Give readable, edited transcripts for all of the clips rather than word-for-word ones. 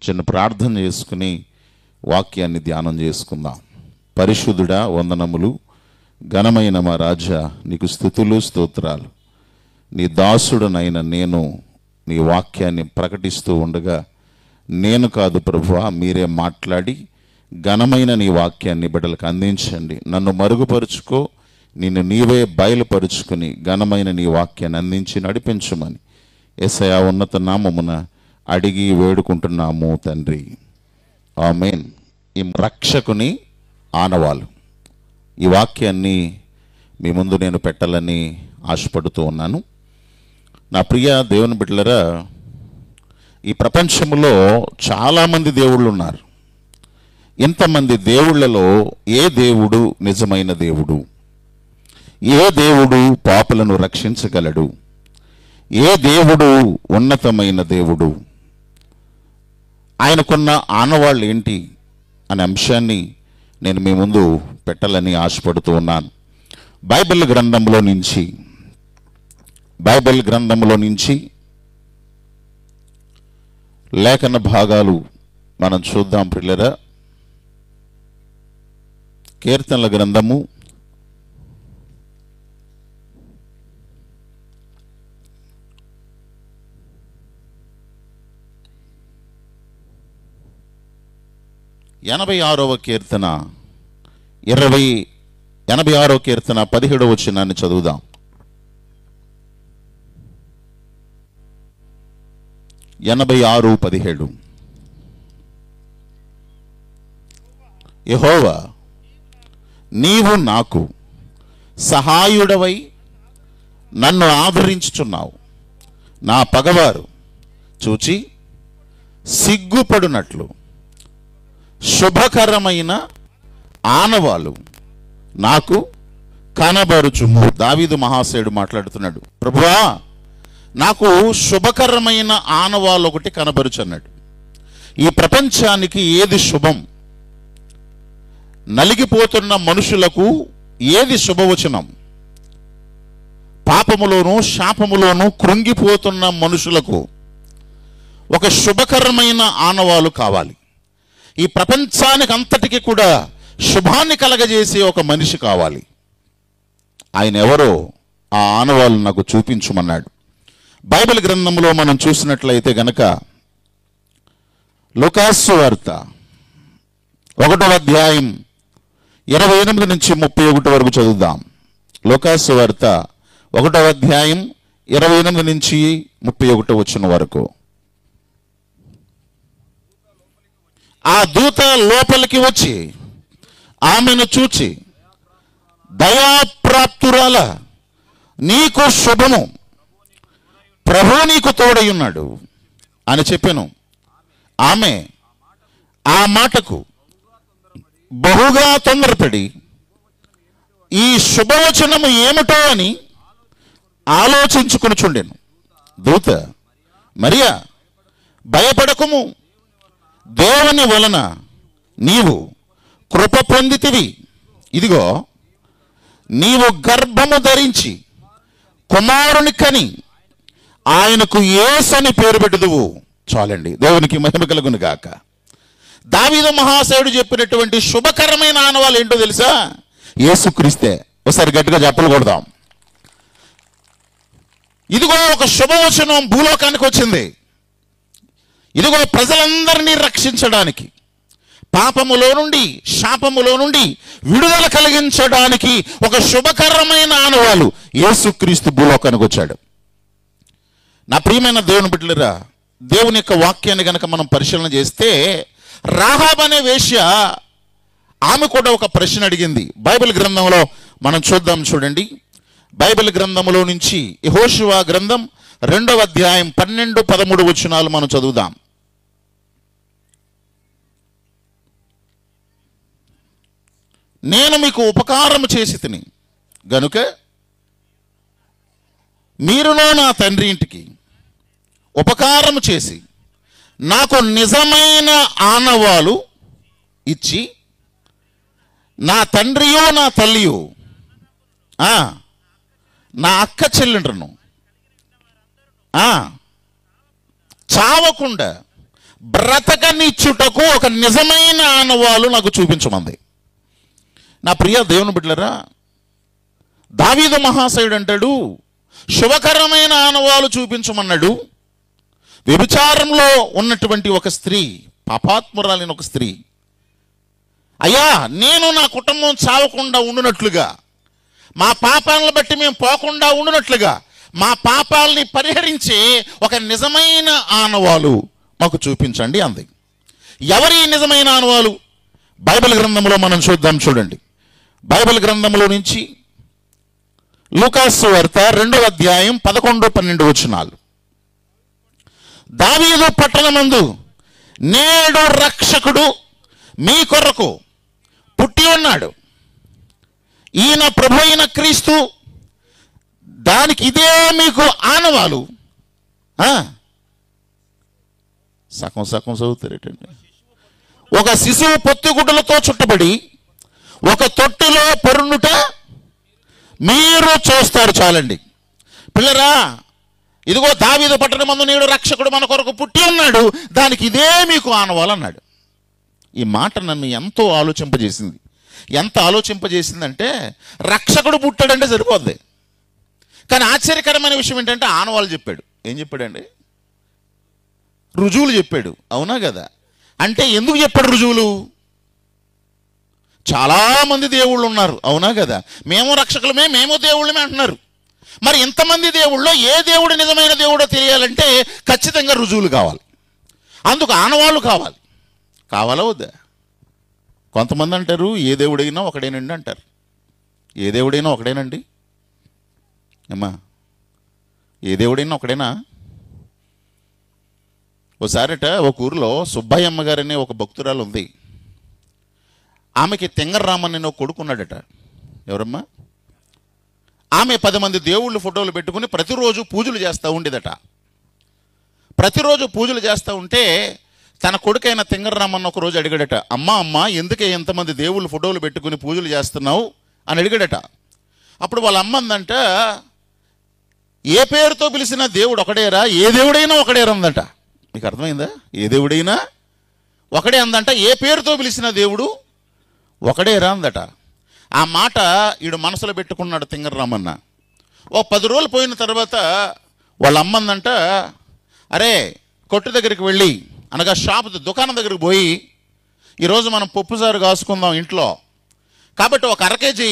చిన్న ప్రార్థన చేసుకుని వాక్యాన్ని ధ్యానం చేసుకుందాం. పరిశుద్ధుడా, వందనములు. ఘనమైన మా రాజా, నీకు స్తుతులు స్తోత్రాలు. నీ దాసుడనైన నేను నీ వాక్యాన్ని ప్రకటిస్తూ ఉండగా నేను కాదు ప్రభువా, మీరే మాట్లాడి ఘనమైన నీ వాక్యాన్ని బిడ్డలకు అందించండి. నన్ను మరుగుపరుచుకో, నిన్ను నీవే బయలుపరుచుకుని ఘనమైన నీ వాక్యాన్ని అందించి నడిపించమని యేసయ్యా ఉన్నత నామమున అడిగి వేడుకుంటున్నాము తండ్రి, ఆమేన్. ఈ రక్షకుని ఆనవాలు, ఈ వాక్యాన్ని మీ ముందు నేను పెట్టాలని ఆశపడుతూ ఉన్నాను. నా ప్రియ దేవుని బిడ్డలారా, ఈ ప్రపంచంలో చాలామంది దేవుళ్ళు ఉన్నారు. ఇంతమంది దేవుళ్ళలో ఏ దేవుడు నిజమైన దేవుడు? ఏ దేవుడు పాపులను రక్షించగలడు? ఏ దేవుడు ఉన్నతమైన దేవుడు? ఆయనకున్న ఆనవాళ్ళు ఏంటి అనే అంశాన్ని నేను మీ ముందు పెట్టాలని ఆశపడుతూ ఉన్నాను. బైబిల్ గ్రంథంలో నుంచి లేఖన భాగాలు మనం చూద్దాం ప్రియులారా. కీర్తనల గ్రంథము 86వ కీర్తన 86వ కీర్తన 17వ వచనాన్ని చదువుదాం. యెహోవా, నీవు నాకు సహాయుడవై నన్ను ఆదరించుచున్నావు. నా పగవారు చూచి సిగ్గుపడునట్లు శుభకరమైన ఆనవాలు నాకు కనబరుచుము. దావీదు మహాశయుడు మాట్లాడుతున్నాడు. ప్రభువా, నాకు శుభకరమైన ఆనవాలు ఒకటి కనబరుచు అన్నాడు. ఈ ప్రపంచానికి ఏది శుభం? నలిగిపోతున్న మనుషులకు ఏది శుభవచనం? పాపములోను శాపములోను కృంగిపోతున్న మనుషులకు ఒక శుభకరమైన ఆనవాలు కావాలి. ఈ ప్రపంచానికి అంతటికి కూడా శుభాన్ని కలగజేసే ఒక మనిషి కావాలి. ఆయన ఎవరో ఆ ఆనవాళ్ళు నాకు చూపించమన్నాడు. బైబిల్ గ్రంథంలో మనం చూసినట్లయితే గనక లూకాసు వార్త 1వ అధ్యాయం 28 నుంచి 31 వరకు చదువుదాం. లూకాసు వార్త 1వ అధ్యాయం 28 నుంచి 31 వచనం వరకు. ఆ దూత లోపలికి వచ్చి ఆమెను చూచి, దయాప్రాప్తురాల, నీకు శుభము, ప్రభు నీకు తోడై ఉన్నాడు అని చెప్పాను. ఆమె ఆ మాటకు బహుగా తొందరపడి ఈ శుభవచనము ఏమిటో అని ఆలోచించుకొనుచుండెను. దూత, మరియా, భయపడకుము, దేవుని వలన నీవు కృప పొందితివి. ఇదిగో, నీవు గర్భము ధరించి కుమారుని కని ఆయనకు యేసు అని పేరు పెట్టుదువు. చాలండి, దేవునికి మహిమ కలుగును గాక. దావీదు మహాశయుడు చెప్పినటువంటి శుభకరమైన ఆనవాళ్ళు ఏంటో తెలుసా? యేసుక్రీస్తే. ఒకసారి గట్టిగా చెప్పలు కొడదాం. ఇదిగో ఒక శుభవచనం భూలోకానికి వచ్చింది. ఇదిగో ప్రజలందరినీ రక్షించడానికి, పాపములో నుండి శాపములో నుండి విడుదల కలిగించడానికి ఒక శుభకరమైన ఆనవాలు యేసుక్రీస్తు భూలోకానికి వచ్చాడు. నా ప్రియమైన దేవుని బిడ్డలారా, దేవుని యొక్క వాక్యాన్ని కనుక మనం పరిశీలన చేస్తే, రాహాబ్ అనే వేశ్య, ఆమె కూడా ఒక ప్రశ్న అడిగింది. బైబిల్ గ్రంథంలో మనం చూద్దాం, చూడండి. బైబిల్ గ్రంథంలో నుంచి యెహోషువ గ్రంథం 2వ అధ్యాయం 12-13 వచనాలు మనం చదువుదాం. నేను మీకు ఉపకారము చేసి తిని గనుక మీరునో నా తండ్రి ఇంటికి ఉపకారము చేసి నాకు నిజమైన ఆనవాలు ఇచ్చి, నా తండ్రియో నా తల్లియో నా అక్క చెల్లెండ్రును చావకుండా బ్రతకనిచ్చుటకు ఒక నిజమైన ఆనవాలు నాకు చూపించమంది. నా ప్రియ దేవుని బిడ్డలారా, దావీదు మహాశయుడు అంటాడు, శుభకరమైన ఆనవాలు చూపించమన్నాడు. వ్యభిచారంలో ఉన్నటువంటి ఒక స్త్రీ, పాపాత్మురాలైన ఒక స్త్రీ, అయ్యా నేను నా కుటుంబం చావకుండా ఉండునట్లుగా, మా పాపాలను బట్టి మేము పోకుండా ఉండునట్లుగా, మా పాపాలని పరిహరించే ఒక నిజమైన ఆనవాలు మాకు చూపించండి అంది. ఎవరి నిజమైన ఆనవాలు? బైబిల్ గ్రంథంలో మనం చూద్దాం. చూడండి, బైబిల్ గ్రంథంలో నుంచి లూకాసు వార్త 2వ అధ్యాయం 11-12 వచనాలు. దావీదు పట్టణమందు నేడు రక్షకుడు మీ కొరకు పుట్టి ఉన్నాడు, ఈయన ప్రభు అయిన క్రీస్తు, దానికి ఇదే మీకు ఆనవాలు. సగం సగం చదువుతారేటండి. ఒక శిశువు పొత్తిగుడ్డలతో చుట్టబడి ఒక తొట్టిలో పరుండుట మీరు చూస్తారు. చాలండి పిల్లరా, ఇదిగో దావీదు పట్టణమందు నేడు రక్షకుడు మన కొరకు పుట్టి ఉన్నాడు, దానికి ఇదే మీకు ఆనవాలు అన్నాడు. ఈ మాట నన్ను ఎంతో ఆలోచింపజేసింది. ఎంత ఆలోచింపజేసిందంటే, రక్షకుడు పుట్టాడంటే సరిపోద్ది, కానీ ఆశ్చర్యకరమైన విషయం ఏంటంటే ఆనవాళ్ళు చెప్పాడు. ఏం చెప్పాడండి? రుజువులు చెప్పాడు. అవునా కదా? అంటే ఎందుకు చెప్పాడు రుజువులు? చాలామంది దేవుళ్ళు ఉన్నారు. అవునా కదా? మేము రక్షకులమే, మేము దేవుళ్ళమే అంటున్నారు. మరి ఇంతమంది దేవుళ్ళలో ఏ దేవుడు నిజమైన దేవుడో తెలియాలంటే ఖచ్చితంగా రుజువులు కావాలి. అందుకు ఆనవాళ్ళు కావాలి. కావాలా వద్దా? కొంతమంది అంటారు ఏ దేవుడైనా ఒకడేనండి అంటారు. ఏ దేవుడైనా ఒకడేనండి అమ్మా? ఏ దేవుడైనా ఒకడేనా? ఒకసారట ఒక ఊరిలో సుబ్బయ్యమ్మ గారనే ఒక భక్తురాలు ఉంది. ఆమెకి తెంగర్రామన్ అనే ఒక కొడుకున్నాడట. ఎవరమ్మా? ఆమె 10 మంది దేవుళ్ళు ఫోటోలు పెట్టుకుని ప్రతిరోజు పూజలు చేస్తూ ఉండేదట. ప్రతిరోజు పూజలు చేస్తూ ఉంటే తన కొడుకైన తెంగర్రామన్ ఒక రోజు అడిగాడట, అమ్మ ఎందుకే ఎంతమంది దేవుళ్ళు ఫోటోలు పెట్టుకుని పూజలు చేస్తున్నావు అని అడిగాడట. అప్పుడు వాళ్ళ అమ్మ అందంట, ఏ పేరుతో పిలిచిన దేవుడు ఒకడేరా, ఏ దేవుడైనా ఒకడేరా అందట. మీకు అర్థమైందా? ఏ దేవుడైనా ఒకడే అందంట, ఏ పేరుతో పిలిచిన దేవుడు ఒకడేరా అందట. ఆ మాట ఈడు మనసులో పెట్టుకున్నాడు తెంగర్రామన్న. ఓ 10 రోజులు పోయిన తర్వాత వాళ్ళ అమ్మందంట, అరే కొట్టు దగ్గరికి వెళ్ళి, అనగా షాప్ దుకాణం దగ్గరికి పోయి, ఈరోజు మనం పప్పుసారు కాసుకుందాం ఇంట్లో కాబట్టి ఒక 1/2 కేజీ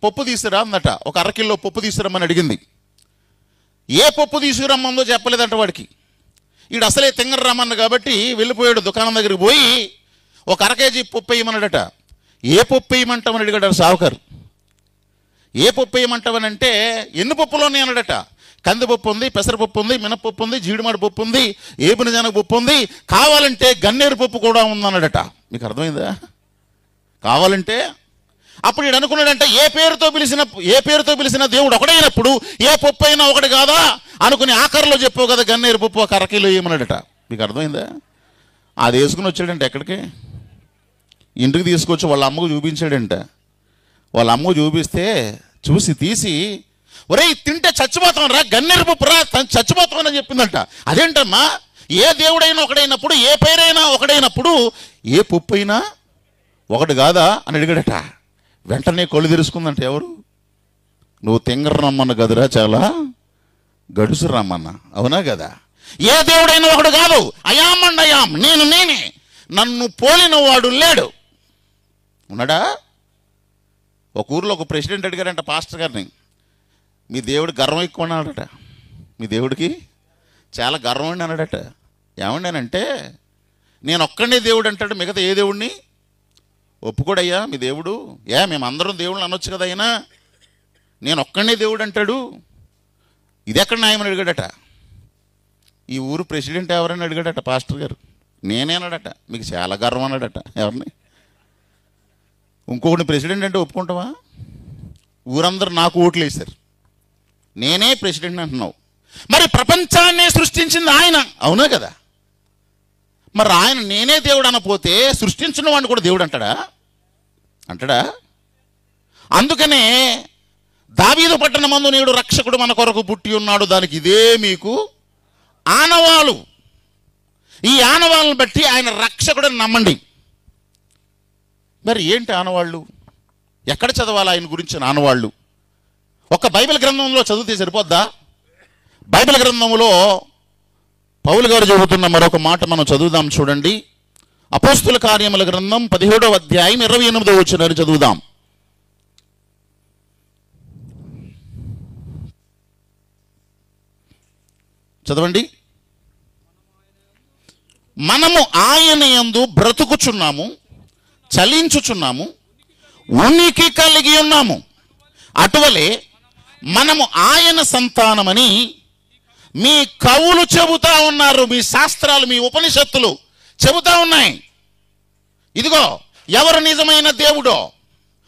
పప్పు తీసుకురా అందట. ఒక 1/2 కిలో పప్పు తీసుకురమ్మని అడిగింది. ఏ పప్పు తీసుకురమ్మందో చెప్పలేదంట వాడికి. ఈడు అసలే తెంగర్రామన్న కాబట్టి వెళ్ళిపోయాడు దుకాణం దగ్గరికి పోయి ఒక 1/2 కేజీ పప్పు వేయమన్నాడట. ఏ పప్పు వేయమంటామని అడిగాడు సావుకారు. ఏ పప్పు వేయమంటామని అంటే ఎన్ని పప్పులోనే అన్నాడట. కందిపప్పు ఉంది, పెసరపప్పు ఉంది, మినపప్పు ఉంది, జీడిమాడి పప్పు ఉంది, ఏపునిజానక పప్పు ఉంది, కావాలంటే గన్నేరు పప్పు కూడా ఉందన్నాడట. మీకు అర్థమైందా? కావాలంటే అప్పుడు ఈడు అనుకున్నాడంటే ఏ పేరుతో పిలిచిన దేవుడు ఒకడైనప్పుడు ఏ పప్పు అయినా ఒకటి కాదా అనుకుని ఆఖరిలో చెప్పావు కదా గన్నేరు పప్పు ఒక 1/2 కిలో ఏమన్నాడట. మీకు అర్థమైందా? అది వేసుకుని వచ్చాడంటే ఎక్కడికి? ఇంటికి తీసుకొచ్చి వాళ్ళ అమ్మకు చూపించాడంట. వాళ్ళ అమ్మకు చూపిస్తే తీసి, ఒరే తింటే చచ్చిపోతాం రా, గన్నేరు పప్పు రా, చచ్చిపోతామని చెప్పిందంట. అదేంటమ్మా, ఏ దేవుడైనా ఒకడైనప్పుడు, ఏ పేరైనా ఒకడైనప్పుడు ఏ పప్పు అయినా ఒకటి కాదా అని అడిగాడట. వెంటనే కళ్ళు తెరుచుకుందంట. ఎవరు? నువ్వు తెంగర్రమ్మన్న గదిరా, చాలా గడుసు రమ్మన్న. అవునా కదా? ఏ దేవుడైనా ఒకడు కాదు, అయాం అండ్ అయాం, నేనే, నన్ను పోలిన వాడు లేడు. ఉన్నాడా? ఒక ఊరిలో ఒక ప్రెసిడెంట్ అడిగారంట పాస్టర్ గారిని, మీ దేవుడు గర్వం ఎక్కువ అన్నాడట. మీ దేవుడికి చాలా గర్వం అండి అన్నాడట. ఏమండి అని అంటే, నేను ఒక్కడే దేవుడు అంటాడు, మిగతా ఏ దేవుడిని ఒప్పుకోడయ్యా మీ దేవుడు. మేము అందరం దేవుళ్ళని అనొచ్చు కదా, అయినా నేను ఒక్కడే దేవుడు అంటాడు, ఇది ఎక్కడ న్యాయమని అడిగాడట. ఈ ఊరు ప్రెసిడెంట్ ఎవరని అడిగాడట పాస్టర్ గారు. నేనే అన్నాడట. మీకు చాలా గర్వం అన్నాడట. ఎవరిని? ఇంకొకటి ప్రెసిడెంట్ అంటే ఒప్పుకుంటావా? ఊరందరూ నాకు ఓట్లు వేశారు, నేనే ప్రెసిడెంట్ అంటున్నావు. మరి ప్రపంచాన్ని సృష్టించింది ఆయన, అవునా కదా? మరి ఆయన నేనే దేవుడు అనపోతే సృష్టించిన వాడిని కూడా దేవుడు అంటాడా? అందుకనే దావీదు పట్టణమందు నేడు రక్షకుడు మన కొరకు పుట్టి ఉన్నాడు, దానికి ఇదే మీకు ఆనవాలు. ఈ ఆనవాళ్ళను బట్టి ఆయన రక్షకుడని నమ్మండి. మరి ఏంటి ఆనవాళ్ళు? ఎక్కడ చదవాలి ఆయన గురించిన ఆనవాళ్ళు? ఒక బైబిల్ గ్రంథంలో చదివితే సరిపోద్దా? బైబిల్ గ్రంథంలో పౌలు గారు చెబుతున్న మరొక మాట మనం చదువుదాం. చూడండి, అపోస్తుల కార్యముల గ్రంథం 17వ అధ్యాయం 28వ వచనాన్ని చదువుదాం. చదవండి. మనము ఆయన యందు బ్రతుకుచున్నాము, చలించుచున్నాము, ఉనికి కలిగి ఉన్నాము. అటువలే మనము ఆయన సంతానమని మీ కవులు చెబుతా ఉన్నారు. మీ శాస్త్రాలు, మీ ఉపనిషత్తులు చెబుతా ఉన్నాయి. ఇదిగో ఎవరు నిజమైన దేవుడో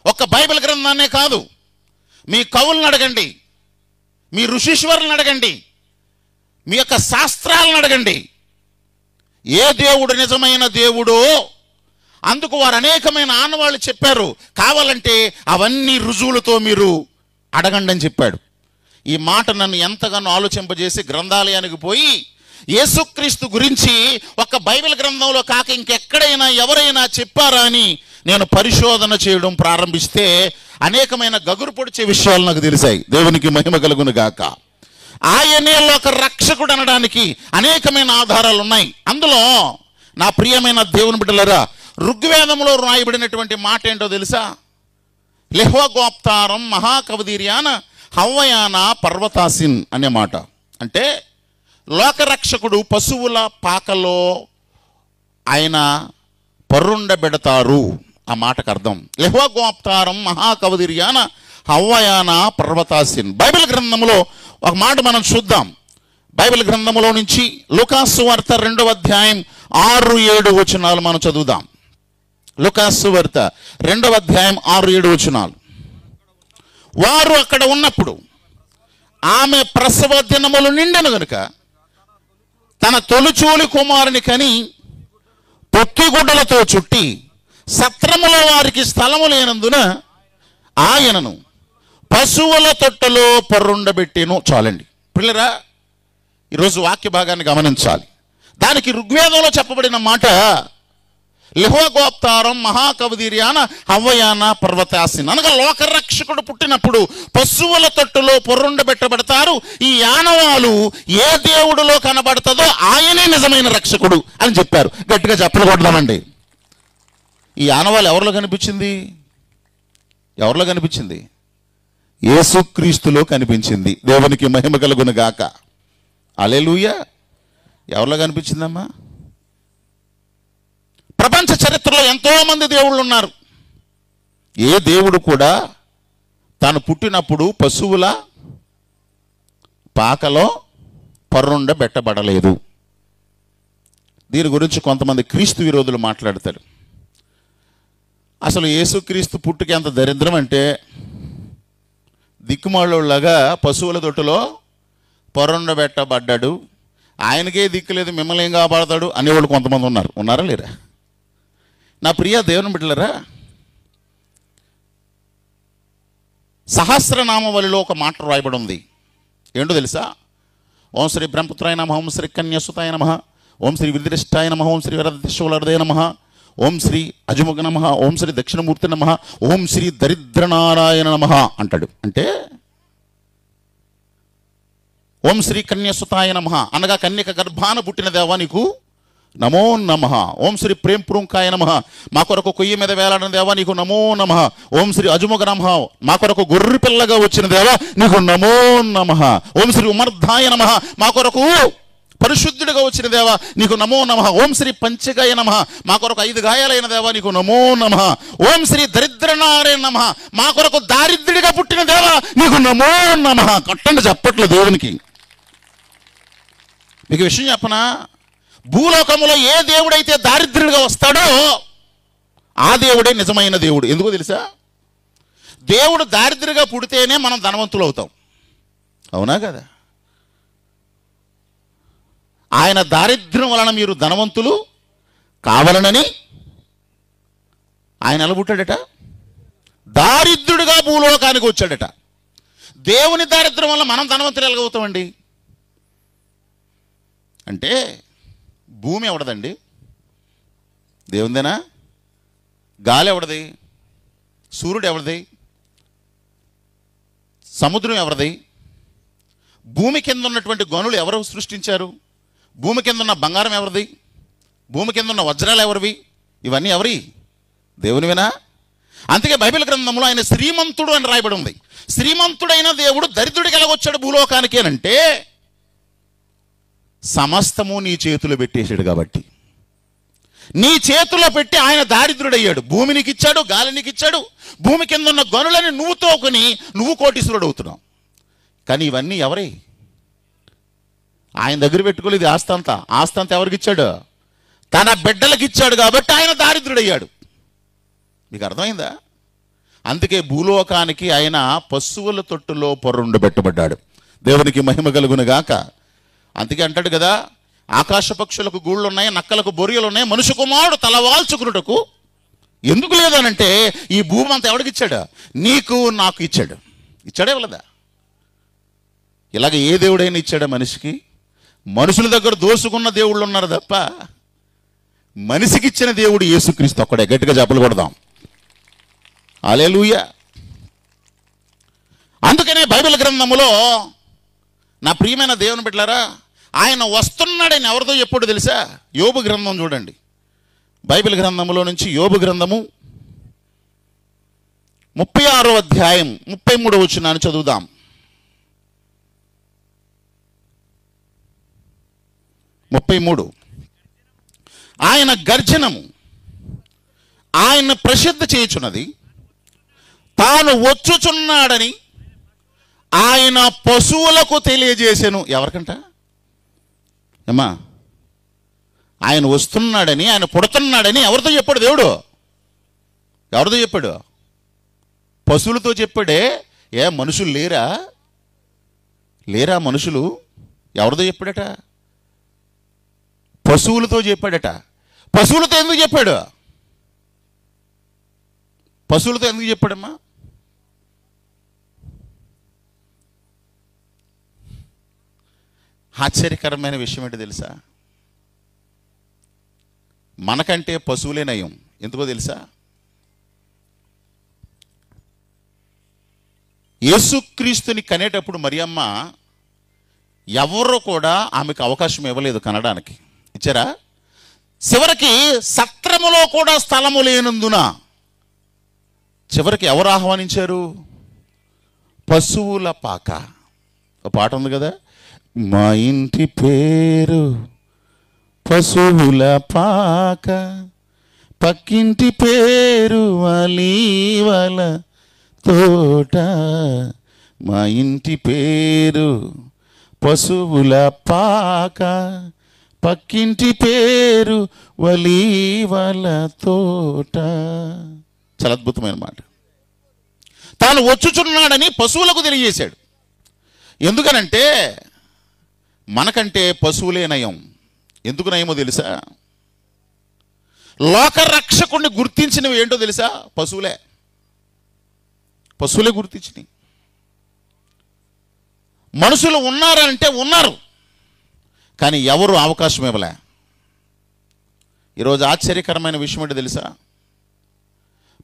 ఒక్క బైబిల్ గ్రంథాన్నే కాదు, మీ కవులను అడగండి, మీ ఋషీశ్వరులను అడగండి, మీ యొక్క శాస్త్రాలను అడగండి. ఏ దేవుడు నిజమైన దేవుడో అందుకు వారు అనేకమైన ఆనవాళ్ళు చెప్పారు. కావాలంటే అవన్నీ రుజువులతో మీరు అడగండి అని చెప్పాడు. ఈ మాట నన్ను ఎంతగానో ఆలోచింపజేసి గ్రంథాలయానికి పోయి యేసుక్రీస్తు గురించి ఒక బైబిల్ గ్రంథంలో కాక ఇంకెక్కడైనా ఎవరైనా చెప్పారా అని నేను పరిశోధన చేయడం ప్రారంభిస్తే అనేకమైన గగురు పొడిచే విషయాలు నాకు తెలిసాయి. దేవునికి మహిమ కలుగును గాక. ఆయనే ఒక రక్షకుడు అనడానికి అనేకమైన ఆధారాలు ఉన్నాయి. అందులో నా ప్రియమైన దేవుని బిడ్డలారా, ఋగ్వేదంలో రాయబడినటువంటి మాట ఏంటో తెలుసా? లెహ్వగోప్తారం మహాకవదీర్యాన హవ్వయాన పర్వతాసిన్ అనే మాట. అంటే లోకరక్షకుడు పశువుల పాకలో ఆయన పరుండబెడతారు. ఆ మాటకు అర్థం లెహ్వగోప్తారం మహాకవదీర్యాన హవ్వయాన పర్వతాసిన్. బైబిల్ గ్రంథంలో ఒక మాట మనం చూద్దాం. బైబిల్ గ్రంథంలో నుంచి లూకాసు వార్త 2వ అధ్యాయం 6-7 వచనాలు మనం చదువుదాం. లూకాసు వార్త 2వ అధ్యాయం 6-7 వచనాలు. వారు అక్కడ ఉన్నప్పుడు ఆమె ప్రసవ దినములు నిండెను గనుక తన తొలిచూలి కుమారుని కని పొక్కిగుడ్డలతో చుట్టి సత్రముల వారికి స్థలము లేనందున ఆయనను పశువుల తొట్టలో పరుండబెట్టెను. చాలండి పిల్లరా, ఈరోజు వాక్య భాగాన్ని గమనించాలి. దానికి ఋగ్వేదంలో చెప్పబడిన మాట లెహ్వగోప్తారం మహాకవదీర్యాన హవ్వయాన పర్వతాసిన్ అనగా లోకరక్షకుడు పుట్టినప్పుడు పశువుల తొట్టులో పొర్రుండబెట్టబడతారు. ఈ ఆనవాలు ఏ దేవుడిలో కనబడుతుందో ఆయనే నిజమైన రక్షకుడు అని చెప్పారు. గట్టిగా చెప్పలు కొడదామండి. ఈ ఆనవాలు ఎవరిలో కనిపించింది? ఎవరిలో కనిపించింది? యేసుక్రీస్తులో కనిపించింది. దేవునికి మహిమ కలుగును గాక. హల్లెలూయా. ఎవరిలో కనిపించిందమ్మా? ప్రపంచ చరిత్రలో ఎంతో మంది దేవుళ్ళు ఉన్నారు. ఏ దేవుడు కూడా తాను పుట్టినప్పుడు పశువుల పాకలో పరుండబెట్టబడలేదు. దీని గురించి కొంతమంది క్రీస్తు విరోధులు మాట్లాడతారు. అసలు యేసుక్రీస్తు పుట్టుకి ఎంత దరిద్రం అంటే దిక్కుమాళ్ళలాగా పశువుల తొట్టులో పరుండబెట్టబడ్డాడు, ఆయనకే దిక్కు లేదు, మిమ్మల్ని ఏం కాపాడతాడు అనేవాళ్ళు కొంతమంది ఉన్నారు. ఉన్నారా లేరా? నా ప్రియ దేవుని బిడ్డలరా, సహస్రనామవళిలో ఒక మాట రాయబడి ఉంది. ఏంటో తెలుసా? ఓం శ్రీ బ్రహ్మపుత్రాయ నమః, ఓం శ్రీ కన్యాసుతాయ నమః, ఓం శ్రీ విద్రిష్టాయ నమః, ఓం శ్రీ వరదశూలహృదయ నమః, ఓం శ్రీ అజముఖ నమః, ఓం శ్రీ దక్షిణమూర్తి నమః, ఓం శ్రీ దరిద్రనారాయణ నమః అంటాడు. అంటే ఓం శ్రీ కన్యాసుతాయ నమః అనగా కన్యక గర్భాన పుట్టిన దేవా నీకు నమో నమః. ఓం శ్రీ ప్రేంపురుంకాయ నమః మా కొరకు కొయ్యి మీద వేలాడిన దేవా నీకు నమో నమః. ఓం శ్రీ అజముఖ నమః మా కొరకు గొర్రె పిల్లగా వచ్చిన దేవా నీకు నమో నమః. ఓం శ్రీ ఉమర్ధాయ నమః మా కొరకు పరిశుద్ధుడిగా వచ్చిన దేవా నీకు నమో నమః. ఓం శ్రీ పంచగాయ నమః మా కొరకు 5 గాయాలైన దేవా నీకు నమో నమః. ఓం శ్రీ దరిద్రనారాయణ నమః మా కొరకు దారిద్రుడిగా పుట్టిన దేవా నీకు నమో నమః. కొట్టండి చప్పట్లు దేవునికి. మీకు విషయం చెప్పనా? భూలోకంలో ఏ దేవుడైతే దారిద్రుడిగా వస్తాడో ఆ దేవుడే నిజమైన దేవుడు. ఎందుకో తెలుసా? దేవుడు దారిద్రుడిగా పుడితేనే మనం ధనవంతులు అవుతాం. అవునా కదా? ఆయన దారిద్ర్యం వలన మీరు ధనవంతులు కావాలనని ఆయన ఎలా పుట్టాడట? దారిద్రుడిగా భూలోకానికి వచ్చాడట. దేవుని దారిద్ర్యం వల్ల మనం ధనవంతులు ఎలాగవుతామండి? అంటే భూమి ఎవడదండి? దేవుందేనా? గాలి ఎవడది? సూర్యుడు ఎవరిది? సముద్రం ఎవరిది? భూమి కింద ఉన్నటువంటి గనులు ఎవరు సృష్టించారు? భూమి కింద ఉన్న బంగారం ఎవరిది? భూమి కింద ఉన్న వజ్రాలు ఎవరివి? ఇవన్నీ ఎవరి? దేవునివేనా? అందుకే బైబిల్ గ్రంథంలో ఆయన శ్రీమంతుడు అని రాయబడి ఉంది. శ్రీమంతుడైన దేవుడు దరిద్రుడికి ఎలాగొచ్చాడు భూలోకానికి అంటే సమస్తము నీ చేతులు పెట్టేశాడు కాబట్టి. నీ చేతుల్లో పెట్టి ఆయన దారిద్రుడయ్యాడు. భూమి నీకు ఇచ్చాడు, గాలి నీకు ఇచ్చాడు, భూమి కింద ఉన్న గనులని నువ్వు తోకుని నువ్వు కోటీశ్వరుడు అవుతున్నావు. కానీ ఇవన్నీ ఎవరి? ఆయన దగ్గర పెట్టుకోలేదు. ఆస్తంతా ఎవరికి ఇచ్చాడు? తన బిడ్డలకు ఇచ్చాడు కాబట్టి ఆయన దారిద్రుడయ్యాడు. మీకు అర్థమైందా? అందుకే భూలోకానికి ఆయన పశువుల తొట్టులో పొర్రుండు పెట్టబడ్డాడు. దేవునికి మహిమ కలుగును గాక. అందుకే అంటాడు కదా, ఆకాశ పక్షులకు గూళ్ళు ఉన్నాయి, నక్కలకు బొరియలు ఉన్నాయి, మనుష్య కుమారుడు తలవాల్చుకున్నటకు ఎందుకు లేదనంటే ఈ భూమి అంతా ఎవడికి ఇచ్చాడు? నీకు నాకు ఇచ్చాడు. ఇచ్చాడే వాళ్ళదా? ఇలాగ ఏ దేవుడైనా ఇచ్చాడా మనిషికి? మనుషుల దగ్గర దోసుకున్న దేవుళ్ళు ఉన్నారు తప్ప మనిషికి ఇచ్చిన దేవుడు యేసుక్రీస్తు ఒక్కడే. గట్టిగా చెప్పలు కొడదాం. హల్లెలూయా. అందుకనే బైబిల్ గ్రంథములో నా ప్రియమైన దేవుని బిడ్డలారా, ఆయన వస్తున్నాడని ఎవరితో ఎప్పుడు తెలుసా? యోబు గ్రంథం చూడండి. బైబిల్ గ్రంథంలో నుంచి యోబు గ్రంథము 36వ అధ్యాయం 33వ వచనాన్ని చదువుదాం. 33. ఆయన గర్జనము ఆయన ప్రసిద్ధి చేయుచున్నది, తాను వచ్చుచున్నాడని ఆయన పశువులకు తెలియజేసెను. ఎవరికంట? ఏమా, ఆయన వస్తున్నాడని, ఆయన పుడుతున్నాడని ఎవరితో చెప్పాడు దేవుడు? ఎవరితో చెప్పాడు? పశువులతో చెప్పాడే. ఏ మనుషులు లేరా మనుషులు? ఎవరితో చెప్పాడట? పశువులతో చెప్పాడట. పశువులతో ఎందుకు చెప్పాడు? పశువులతో ఎందుకు చెప్పాడమ్మా? ఆశ్చర్యకరమైన విషయం ఏంటి తెలుసా? మనకంటే పశువులే నయం. ఎందుకో తెలుసా? యేసుక్రీస్తుని కనేటప్పుడు మరియమ్మ ఎవరో కూడా ఆమెకు అవకాశం ఇవ్వలేదు కనడానికి. ఇచ్చారా? చివరికి సత్రములో కూడా స్థలము లేనందున చివరికి ఎవరు ఆహ్వానించారు? పశువుల పాక. ఒక పాట ఉంది కదా, మా ఇంటి పేరు పశువుల పాక, పక్కింటి పేరు అలీవల తోట, మా ఇంటి పేరు పశువుల పాక, పక్కింటి పేరు వలీవల తోట. చాలా అద్భుతమైన మాట. తాను వచ్చుచున్నాడని పశువులకు తెలియజేశాడు. ఎందుకనంటే మనకంటే పశువులే నయం. ఎందుకు నయమో తెలుసా? లోకరక్షకుడిని గుర్తించినవి ఏంటో తెలుసా? పశువులే గుర్తించినవి. మనుషులు ఉన్నారంటే ఉన్నారు, కానీ ఎవరు అవకాశం ఇవ్వలే. ఈరోజు ఆశ్చర్యకరమైన విషయం ఏంటో తెలుసా?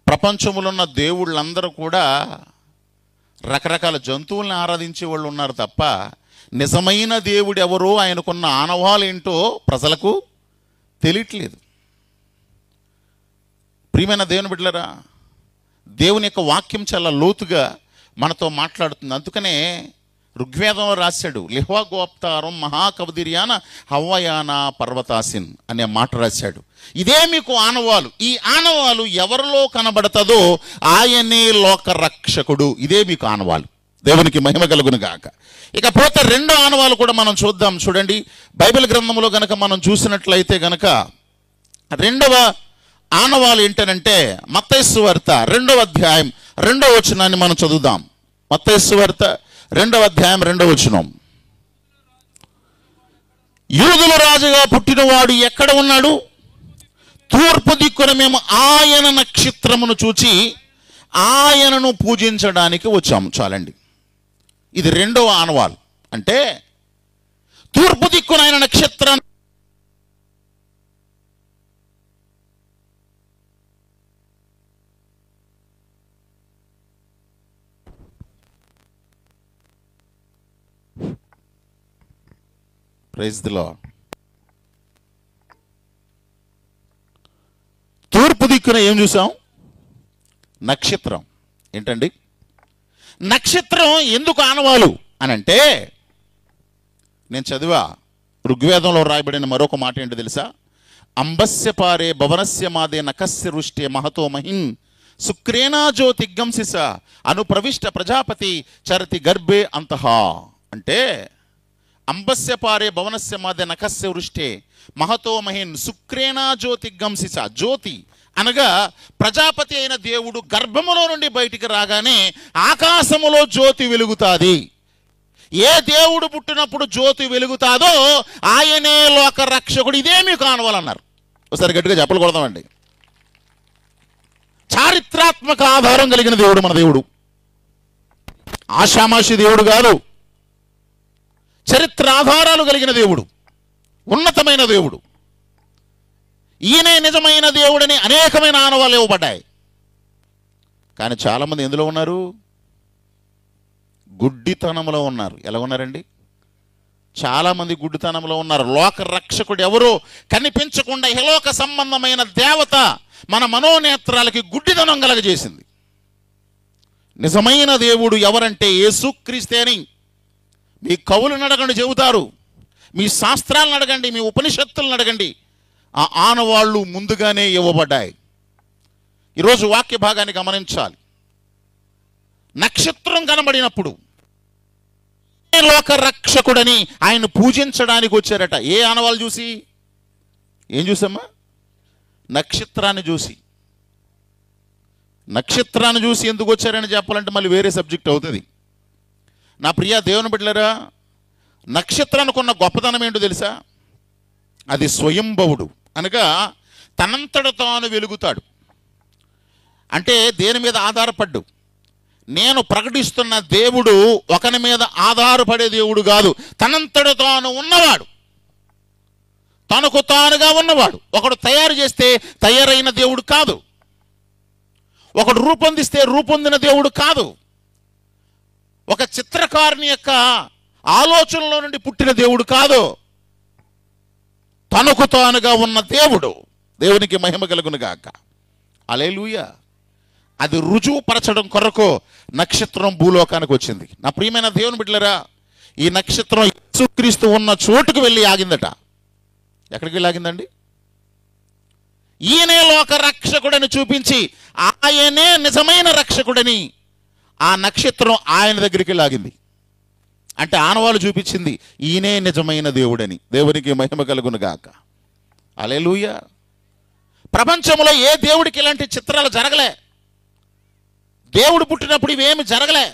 ప్రపంచంలో ఉన్న దేవుళ్ళందరూ కూడా రకరకాల జంతువుల్ని ఆరాధించే వాళ్ళు ఉన్నారు తప్ప నిజమైన దేవుడు ఎవరో, ఆయనకున్న ఆనవాలు ఏంటో ప్రజలకు తెలియట్లేదు. ప్రియమైన దేవుని బిడ్డలారా, దేవుని యొక్క వాక్యం చాలా లోతుగా మనతో మాట్లాడుతుంది. అందుకనే ఋగ్వేదంలో రాశాడు, లిహ్వా గోప్తారం మహాకవదిర్యాన హవ్వయాన పర్వతాసిన్ అనే మాట రాశాడు. ఇదే మీకు ఆనవాలు. ఈ ఆనవాలు ఎవరిలో కనబడతదో ఆయనే లోకరక్షకుడు. ఇదే మీకు ఆనవాలు. దేవునికి మహిమ కలుగును గాక. ఇకపోతే రెండో ఆనవాలు కూడా మనం చూద్దాం. చూడండి, బైబిల్ గ్రంథంలో గనక మనం చూసినట్లయితే గనక రెండవ ఆనవాలు ఏంటనంటే మత్తయి సువార్త 2వ అధ్యాయం 2వ వచనాన్ని మనం చదువుదాం. మత్తయి సువార్త 2వ అధ్యాయం 2వ వచనం. యూదుల రాజుగా పుట్టినవాడు ఎక్కడ ఉన్నాడు? తూర్పు దిక్కున మేము ఆయన నక్షత్రమును చూచి ఆయనను పూజించడానికి వచ్చాము. చాలండి. ఇది రెండవ ఆనవాలు. అంటే తూర్పు దిక్కున ఆయన నక్షత్రాన్ని ప్రైజ్ ది లార్డ్. తూర్పు దిక్కున ఏం చూసాం? నక్షత్రం. ఏంటండి నక్షత్రం? ఎందుకు ఆనవాలు అని అంటే, నేను చదివా ఋగ్వేదంలో రాయబడిన మరొక మాట ఏంటో తెలుసా? అంబస్య పారే భవనస్య మాదే నకస్య రుష్టే మహతో మహిన్ శుక్రేనా జ్యోతిగంసిస అనుప్రవిష్ట ప్రజాపతి చరతి గర్భే అంతః. అంటే అంబస్య పారే భవనస్య మాదే నకస్య వృష్టే మహతో మహిన్ శుక్రేనా జ్యోతిగంసిస. జ్యోతి అనగా ప్రజాపతి అయిన దేవుడు గర్భములో నుండి బయటికి రాగానే ఆకాశములో జ్యోతి వెలుగుతాది. ఏ దేవుడు పుట్టినప్పుడు జ్యోతి వెలుగుతాదో ఆయనే లోక రక్షకుడు. ఇదే మీకు ఆనవాలన్నారు. ఒకసారి గట్టిగా చెప్పలు కొడదామండి. చారిత్రాత్మక ఆధారం కలిగిన దేవుడు మన దేవుడు. ఆషామాషి దేవుడు కాదు. చరిత్ర ఆధారాలు కలిగిన దేవుడు, ఉన్నతమైన దేవుడు. ఈయనే నిజమైన దేవుడని అనేకమైన ఆనవాళ్ళు ఇవ్వబడ్డాయి. కానీ చాలామంది ఎందులో ఉన్నారు? గుడ్డితనంలో ఉన్నారు. ఎలా ఉన్నారండి? చాలామంది గుడ్డితనంలో ఉన్నారు. లోక రక్షకుడు ఎవరో కనిపించకుండా ఇహలోక సంబంధమైన దేవత మన మనోనేత్రాలకి గుడ్డితనం కలగజేసింది. నిజమైన దేవుడు ఎవరంటే యేసుక్రీస్తే అని మీ కవులను అడగండి చెబుతారు. మీ శాస్త్రాలను అడగండి, మీ ఉపనిషత్తులను అడగండి. ఆ ఆనవాళ్ళు ముందుగానే ఇవ్వబడ్డాయి. ఈరోజు వాక్య భాగాన్ని గమనించాలి. నక్షత్రం కనబడినప్పుడు లోక రక్షకుడని ఆయన పూజించడానికి వచ్చారట. ఏ ఆనవాళ్ళు చూసి? ఏం చూసమ్మా? నక్షత్రాన్ని చూసి. నక్షత్రాన్ని చూసి ఎందుకు వచ్చారని చెప్పాలంటే మళ్ళీ వేరే సబ్జెక్ట్ అవుతుంది. నా ప్రియ దేవుని బిడ్డలారా, నక్షత్రానికి ఉన్న గొప్పతనం ఏంటో తెలుసా? అది స్వయంభవుడు అనగా తనంతట తాను వెలుగుతాడు. అంటే దేని మీద ఆధారపడ్డు? నేను ప్రకటిస్తున్న దేవుడు ఒకని మీద ఆధారపడే దేవుడు కాదు. తనంతట తాను ఉన్నవాడు, తనకు తానుగా ఉన్నవాడు. ఒకడు తయారు చేస్తే తయారైన దేవుడు కాదు. ఒకడు రూపొందిస్తే రూపొందిన దేవుడు కాదు. ఒక చిత్రకారుని యొక్క ఆలోచనలో నుండి పుట్టిన దేవుడు కాదు. తనకు తానుగా ఉన్న దేవుడు. దేవునికి మహిమ కలుగును గాక. హల్లెలూయా. అది రుజువుపరచడం కొరకు నక్షత్రం భూలోకానికి వచ్చింది. నా ప్రియమైన దేవుని బిడ్డలారా, ఈ నక్షత్రం యేసుక్రీస్తు ఉన్న చోటుకు వెళ్ళి ఆగిందట. ఎక్కడికి వెళ్ళి ఆగిందండి? ఈయనే లోక రక్షకుడని చూపించి ఆయనే నిజమైన రక్షకుడని ఆ నక్షత్రం ఆయన దగ్గరికి లాగింది. అంటే ఆనవాళ్ళు చూపించింది ఈయనే నిజమైన దేవుడని. దేవునికి మహిమ కలుగును గాక. హల్లెలూయా. ప్రపంచంలో ఏ దేవుడికి ఇలాంటి చిత్రాలు జరగలే. దేవుడు పుట్టినప్పుడు ఇవేమి జరగలే.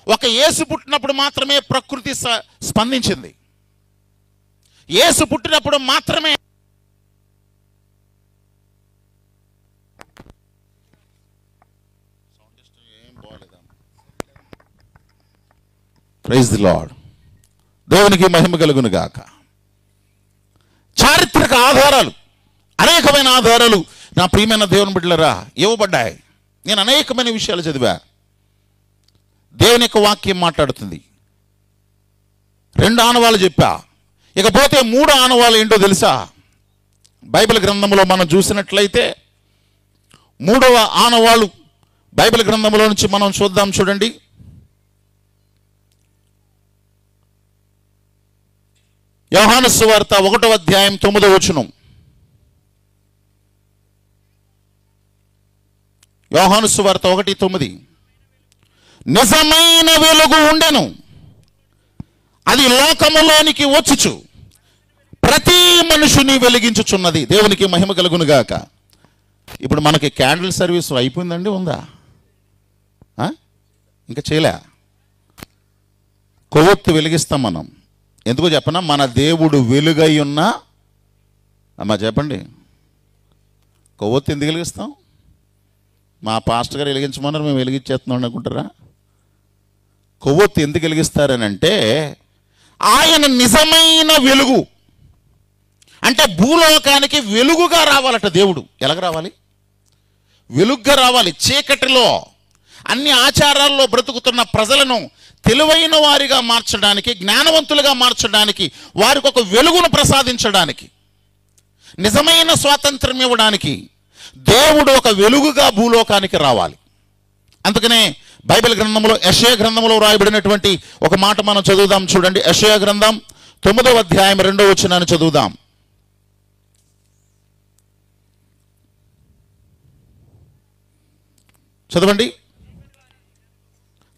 ఒక యేసు పుట్టినప్పుడు మాత్రమే ప్రకృతి స్పందించింది. యేసు పుట్టినప్పుడు మాత్రమే ప్రైజ్ ది లార్డ్. దేవునికి మహిమ కలుగును గాక. చారిత్రక ఆధారాలు, అనేకమైన ఆధారాలు నా ప్రియమైన దేవుని బిడ్డలారా ఇవ్వబడ్డాయి. నేను అనేకమైన విషయాలు చదివా. దేవుని యొక్క వాక్యం మాట్లాడుతుంది. 2 ఆనవాళ్ళు చెప్పా. ఇకపోతే 3 ఆనవాళ్ళు ఏంటో తెలుసా? బైబిల్ గ్రంథంలో మనం చూసినట్లయితే 3వ ఆనవాళ్ళు బైబిల్ గ్రంథంలో నుంచి మనం చూద్దాం. చూడండి, యోహాను సువార్త 1వ అధ్యాయం 9వ వచనం. యోహాను సువార్త 1:9. నిజమైన వెలుగు ఉండెను, అది లోకములోనికి వచ్చుచు ప్రతి మనుషుని వెలిగించుచున్నది. దేవునికి మహిమ కలుగును గాక. ఇప్పుడు మనకి క్యాండిల్ సర్వీస్ అయిపోయిందండి? ఉందా? ఇంకా చేయలే. కొవ్వొత్తు వెలిగిస్తాం మనం. ఎందుకో చెప్పనా? మన దేవుడు వెలుగై ఉన్నా. అమ్మా చెప్పండి, కొవ్వొత్తు ఎందుకు వెలిగిస్తాం? మా పాస్టర్ గారు వెలిగించమన్నారు, మేము వెలిగించేస్తున్నాం అనుకుంటారా? కొవ్వొత్తు ఎందుకు వెలిగిస్తారని అంటే, ఆయన నిజమైన వెలుగు. అంటే భూలోకానికి వెలుగుగా రావాలట దేవుడు. ఎలాగ రావాలి? వెలుగుగా రావాలి. చీకటిలో అన్ని ఆచారాల్లో బ్రతుకుతున్న ప్రజలను తెలివైన వారిగా మార్చడానికి, జ్ఞానవంతులుగా మార్చడానికి, వారికి ఒక వెలుగును ప్రసాదించడానికి, నిజమైన స్వాతంత్రం ఇవ్వడానికి దేవుడు ఒక వెలుగుగా భూలోకానికి రావాలి. అందుకనే బైబిల్ గ్రంథంలో యెషయా గ్రంథంలో రాయబడినటువంటి ఒక మాట మనం చదువుదాం. చూడండి, యెషయా గ్రంథం 9వ అధ్యాయం 2వ వచనాన్ని చదువుదాం. చదవండి.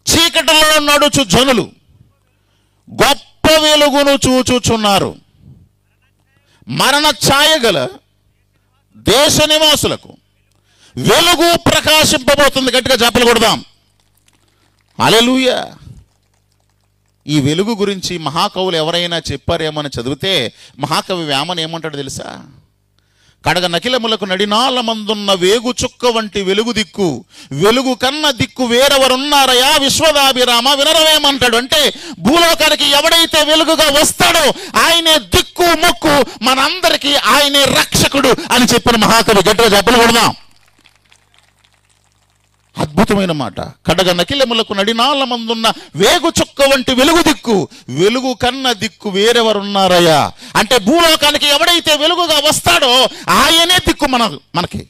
చీకటిలో నడుచు జనులు గొప్ప వెలుగును చూచుచున్నారు. మరణ ఛాయగల దేశ నివాసులకు వెలుగు ప్రకాశింపబోతుంది. గట్టిగా చప్పలు కొడదాం. హల్లెలూయా. ఈ వెలుగు గురించి మహాకవులు ఎవరైనా చెప్పారేమని చదివితే మహాకవి వేమన ఏమంటాడు తెలుసా? కడగ నకిలములకు నడినాల మందున్న వేగు చుక్క వంటి వెలుగు దిక్కు, వెలుగు కన్న దిక్కు వేరెవరున్నారయా విశ్వదాభిరామ వినరవేమంటాడు. అంటే భూలోకానికి ఎవడైతే వెలుగుగా వస్తాడో ఆయనే దిక్కు మొక్కు, మనందరికీ ఆయనే రక్షకుడు అని చెప్పిన మహాకవి. గట్టిగా చప్పలు కొడదాం. అద్భుతమైన మాట. కడగ నకిలములకు నడినాల మందున్న వేగు చుక్క వంటి వెలుగు దిక్కు, వెలుగు కన్న దిక్కు వేరెవరున్నారయ్యా. అంటే భూలోకానికి ఎవడైతే వెలుగుగా వస్తాడో ఆయనే దిక్కు మనకి.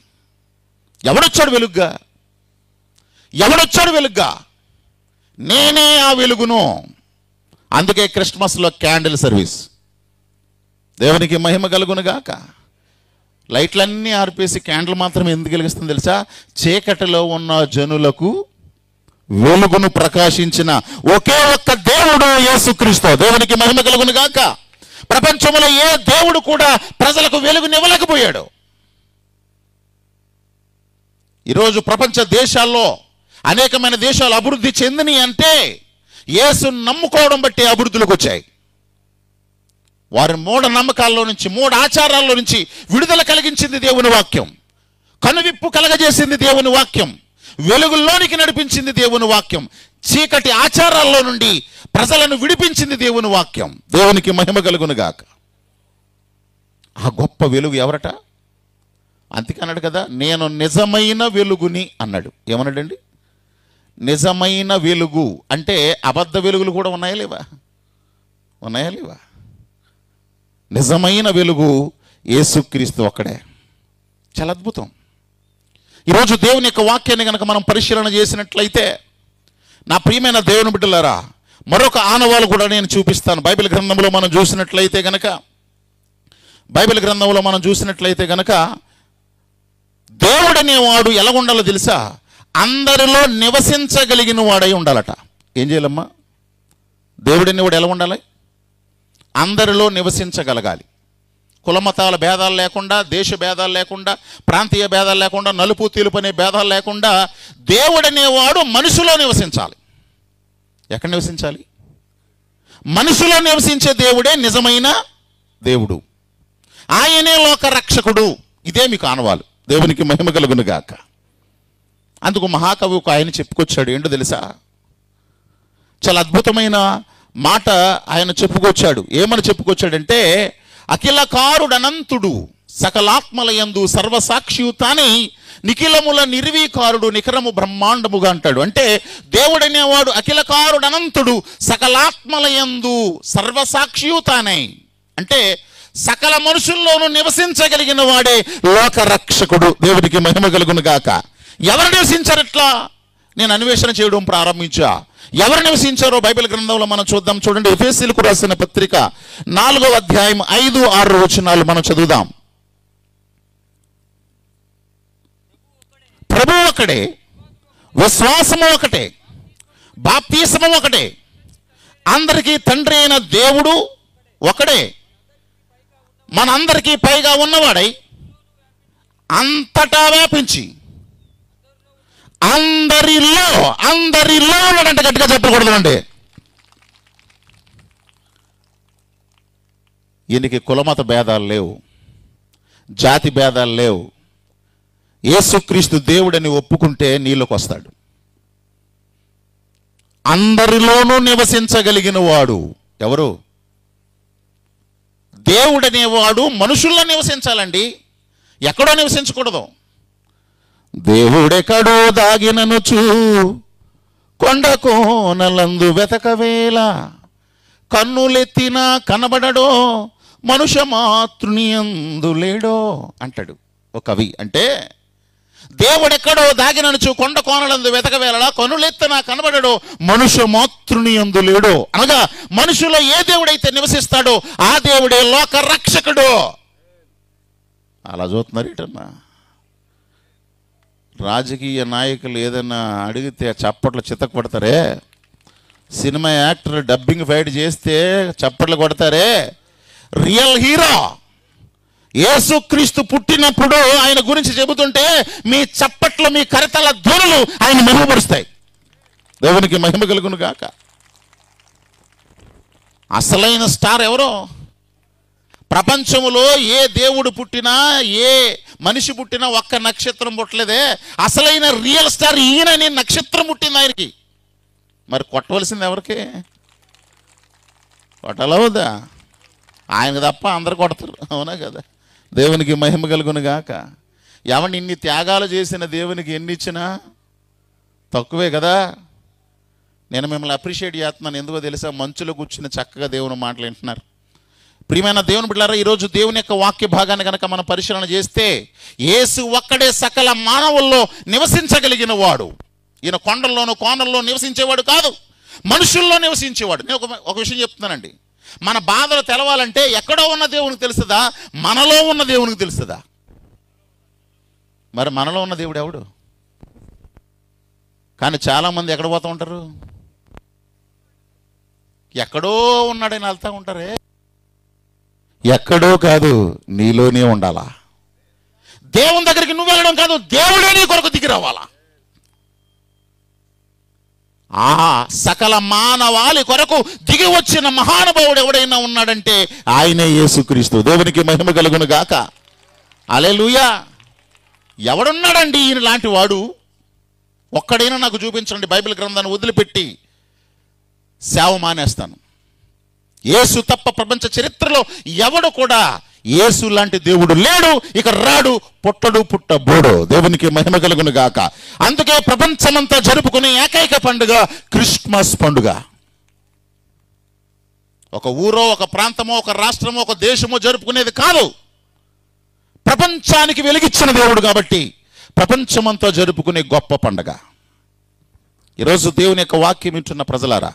ఎవడొచ్చాడు వెలుగుగా? ఎవడొచ్చాడు వెలుగుగా? నేనే ఆ వెలుగును. అందుకే క్రిస్మస్లో క్యాండిల్ సర్వీస్. దేవునికి మహిమ కలుగునుగాక. లైట్లన్నీ ఆర్పేసి క్యాండిల్ మాత్రం ఎందుకు వెలిగిస్తుంది తెలుసా? చీకటిలో ఉన్న జనులకు వెలుగును ప్రకాశించిన ఒకే ఒక్క దేవుడు యేసుక్రీస్తు. దేవునికి మహిమ కలుగును గాక. ప్రపంచంలో ఏ దేవుడు కూడా ప్రజలకు వెలుగునివ్వలేకపోయాడు. ఈరోజు ప్రపంచ దేశాల్లో అనేకమైన దేశాలు అభివృద్ధి చెందిని అంటే యేసును నమ్ముకోవడం బట్టి అభివృద్ధిలోకి వచ్చాయి. వారి మూఢ నమ్మకాల్లో నుంచి, మూఢ ఆచారాల్లో నుంచి విడుదల కలిగించింది దేవుని వాక్యం. కనువిప్పు కలగజేసింది దేవుని వాక్యం. వెలుగుల్లోనికి నడిపించింది దేవుని వాక్యం. చీకటి ఆచారాల్లో నుండి ప్రజలను విడిపించింది దేవుని వాక్యం. దేవునికి మహిమ కలుగును గాక. ఆ గొప్ప వెలుగు ఎవరట? అందుకే అన్నాడు కదా, నేను నిజమైన వెలుగుని అన్నాడు. ఏమన్నాడండి? నిజమైన వెలుగు. అంటే అబద్ధ వెలుగులు కూడా ఉన్నాయా లేవా? ఉన్నాయా లేవా? నిజమైన వెలుగు యేసుక్రీస్తు ఒక్కడే. చాలా అద్భుతం. ఈరోజు దేవుని యొక్క వాక్యాన్ని కనుక మనం పరిశీలన చేసినట్లయితే, నా ప్రియమైన దేవుని బిడ్డలారా, మరొక ఆనవాలు కూడా నేను చూపిస్తాను. బైబిల్ గ్రంథంలో మనం చూసినట్లయితే గనక దేవుడనేవాడు ఎలా ఉండాలో తెలుసా? అందరిలో నివసించగలిగిన వాడై ఉండాలట. ఏం చేయాలమ్మా? దేవుడనేవాడు ఎలా ఉండాలి? అందరిలో నివసించగలగాలి. కులమతాల భేదాలు లేకుండా, దేశ భేదాలు లేకుండా, ప్రాంతీయ భేదాలు లేకుండా, నలుపు తెలుపు అనే భేదాలు లేకుండా దేవుడనేవాడు మనిషిలో నివసించాలి. ఎక్కడ నివసించాలి? మనిషిలో నివసించే దేవుడే నిజమైన దేవుడు. ఆయనే లోక రక్షకుడు. ఇదే మీకు ఆనవాలు. దేవునికి మహిమ కలుగును గాక. అందుకు మహాకవి ఒక ఆయన చెప్పుకొచ్చాడు. ఏంటో తెలుసా? చాలా అద్భుతమైన మాట ఆయన చెప్పుకొచ్చాడు. ఏమని చెప్పుకొచ్చాడంటే, అఖిలకారుడనంతుడు సకలాత్మలయందు సర్వసాక్షియు తానే నిఖిలముల నిర్వీకారుడు నిఖరము బ్రహ్మాండముగా అంటాడు. అంటే దేవుడనేవాడు అఖిలకారుడనంతుడు సకలాత్మలయందు సర్వసాక్షియు తానే. అంటే సకల మనుషుల్లోనూ నివసించగలిగిన వాడే లోక రక్షకుడు. దేవుడికి మహిమ కలుగును గాక. ఎవరు నివసించారట్లా? నేను అన్వేషణ చేయడం ప్రారంభించా. ఎవరు నివసించారో బైబిల్ గ్రంథంలో మనం చూద్దాం. చూడండి, ఎఫెసీయులకు రాసిన పత్రిక 4వ అధ్యాయం 5-6 వచనాలు మనం చదువుదాం. ప్రభువు ఒకడే, విశ్వాసము ఒకటే, బాప్తిస్మము ఒకటే, అందరికీ తండ్రి అయిన దేవుడు ఒకడే, మనందరికీ పైగా ఉన్నవాడై అంతటా వ్యాపించి అందరిలో ఉన్నాడంటే గట్టిగా చెప్పకూడదు అండి. ఈయనకి కులమత భేదాలు లేవు, జాతి భేదాలు లేవు. యేసుక్రీస్తు దేవుడని ఒప్పుకుంటే నీలోకి వస్తాడు. అందరిలోనూ నివసించగలిగిన వాడు ఎవరు? దేవుడనేవాడు మనుషుల్లో నివసించాలండి, ఎక్కడో నివసించకూడదు. దేవుడెక్కడో దాగిననుచు కొండ కోనలందు వెతకవేళ, కన్నులెత్తినా కనబడడో, మనుష్య మాతృని యందు లేడో అంటాడు ఒక కవి. అంటే దేవుడెక్కడో దాగిననుచు కొండ కోనలందు వెతకవేళ, కన్నులెత్తినా కనబడడో, మనుష్య మాతృని యందు లేడో. అనగా మనుషులో ఏ దేవుడైతే నివసిస్తాడో ఆ దేవుడే లోక రక్షకుడు. అలా చూస్తున్నారు ఏంటన్నా? రాజకీయ నాయకులు ఏదైనా అడిగితే చప్పట్లు చితక కొడతారే, సినిమా యాక్టర్ డబ్బింగ్ ఫైట్ చేస్తే చప్పట్లు కొడతారే, రియల్ హీరో యేసుక్రీస్తు పుట్టినప్పుడు ఆయన గురించి చెబుతుంటే మీ చప్పట్లు, మీ కరతల ధ్వనులు ఆయన మహిమపరుస్తాయి. దేవునికి మహిమ కలుగును గాక. అసలైన స్టార్ ఎవరో? ప్రపంచంలో ఏ దేవుడు పుట్టినా, ఏ మనిషి పుట్టినా ఒక్క నక్షత్రం పుట్టలేదే. అసలైన రియల్ స్టార్ ఈయనని నక్షత్రం పుట్టింది ఆయనకి. మరి కొట్టవలసింది ఎవరికి? కొట్టాలవుదా? ఆయనకు తప్ప అందరు కొడతారు, అవునా కదా? దేవునికి మహిమ కలుగును గాక. ఎవరిని ఇన్ని త్యాగాలు చేసిన దేవునికి ఎన్ని ఇచ్చినా తక్కువే కదా. నేను మిమ్మల్ని అప్రిషియేట్ చేస్తున్నాను. ఎందుకో తెలుసా? మంచులో కూర్చుని చక్కగా దేవుని మాటలు వింటున్నారు. ప్రియమైన దేవుని బిడ్డలారా, ఈరోజు దేవుని యొక్క వాక్య భాగాన్ని కనుక మనం పరిశీలన చేస్తే, యేసు ఒక్కడే సకల మానవుల్లో నివసించగలిగిన వాడు. ఈయన కొండల్లోనూ కోనల్లో నివసించేవాడు కాదు, మనుషుల్లో నివసించేవాడు. నేను ఒక విషయం చెప్తున్నానండి. మన బాధలు తెలవాలంటే ఎక్కడో ఉన్న దేవునికి తెలుస్తుందా, మనలో ఉన్న దేవునికి తెలుస్తుందా? మరి మనలో ఉన్న దేవుడు ఎవడు? కానీ చాలామంది ఎక్కడ పోతూ ఉంటారు? ఎక్కడో ఉన్నాడని వెళ్తూ ఉంటారే. ఎక్కడో కాదు, నీలోనే ఉండాలా. దేవుని దగ్గరికి నువ్వు వెళ్ళడం కాదు, దేవుడే నీ కొరకు దిగి రావాలా. ఆ సకల మానవాళి కొరకు దిగి వచ్చిన మహానుభావుడు ఎవడైనా ఉన్నాడంటే ఆయనే యేసుక్రీస్తు. దేవునికి మహిమ కలుగును గాక. హల్లెలూయా. ఎవడున్నాడండి ఈయన లాంటి వాడు? ఒక్కడైనా నాకు చూపించండి. బైబిల్ గ్రంథాన్ని వదిలిపెట్టి సేవ మానేస్తాను. యేసు తప్ప ప్రపంచ చరిత్రలో ఎవడు కూడా యేసు లాంటి దేవుడు లేడు, ఇక రాడు, పుట్టడు, పుట్టబోడు. దేవునికి మహిమ కలుగును గాక. అందుకే ప్రపంచమంతా జరుపుకునే ఏకైక పండుగ క్రిస్మస్ పండుగ. ఒక ఊరో, ఒక ప్రాంతమో, ఒక రాష్ట్రమో, ఒక దేశమో జరుపుకునేది కాదు. ప్రపంచానికి వెలిగించిన దేవుడు కాబట్టి ప్రపంచమంతా జరుపుకునే గొప్ప పండుగ. ఈరోజు దేవుని యొక్క వాక్యం వింటున్న ప్రజలారా,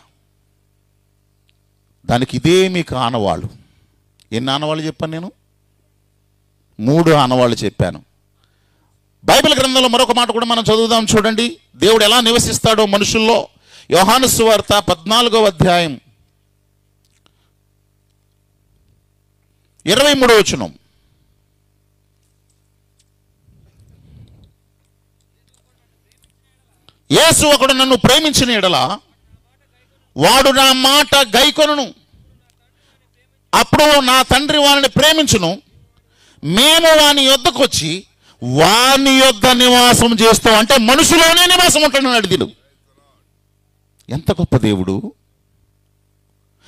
దానికి ఇదే మీకు ఆనవాళ్ళు. ఎన్ని ఆనవాళ్ళు చెప్పాను నేను? 3 ఆనవాళ్ళు చెప్పాను. బైబిల్ గ్రంథంలో మరొక మాట కూడా మనం చదువుదాం. చూడండి దేవుడు ఎలా నివసిస్తాడో మనుషుల్లో. యోహాను సువార్త 14వ అధ్యాయం 23వ వచనం. యేసు ఒకడు నన్ను ప్రేమించిన యెడల వాడు నా మాట గైకొనును, అప్పుడు నా తండ్రి వారిని ప్రేమించును, మేము వాని యొద్దకు వచ్చి వాని యొద్ద నివాసం చేస్తాం. అంటే మనుషులోనే నివాసం ఉంటున్నాడు దేవుడు. ఎంత గొప్ప దేవుడు!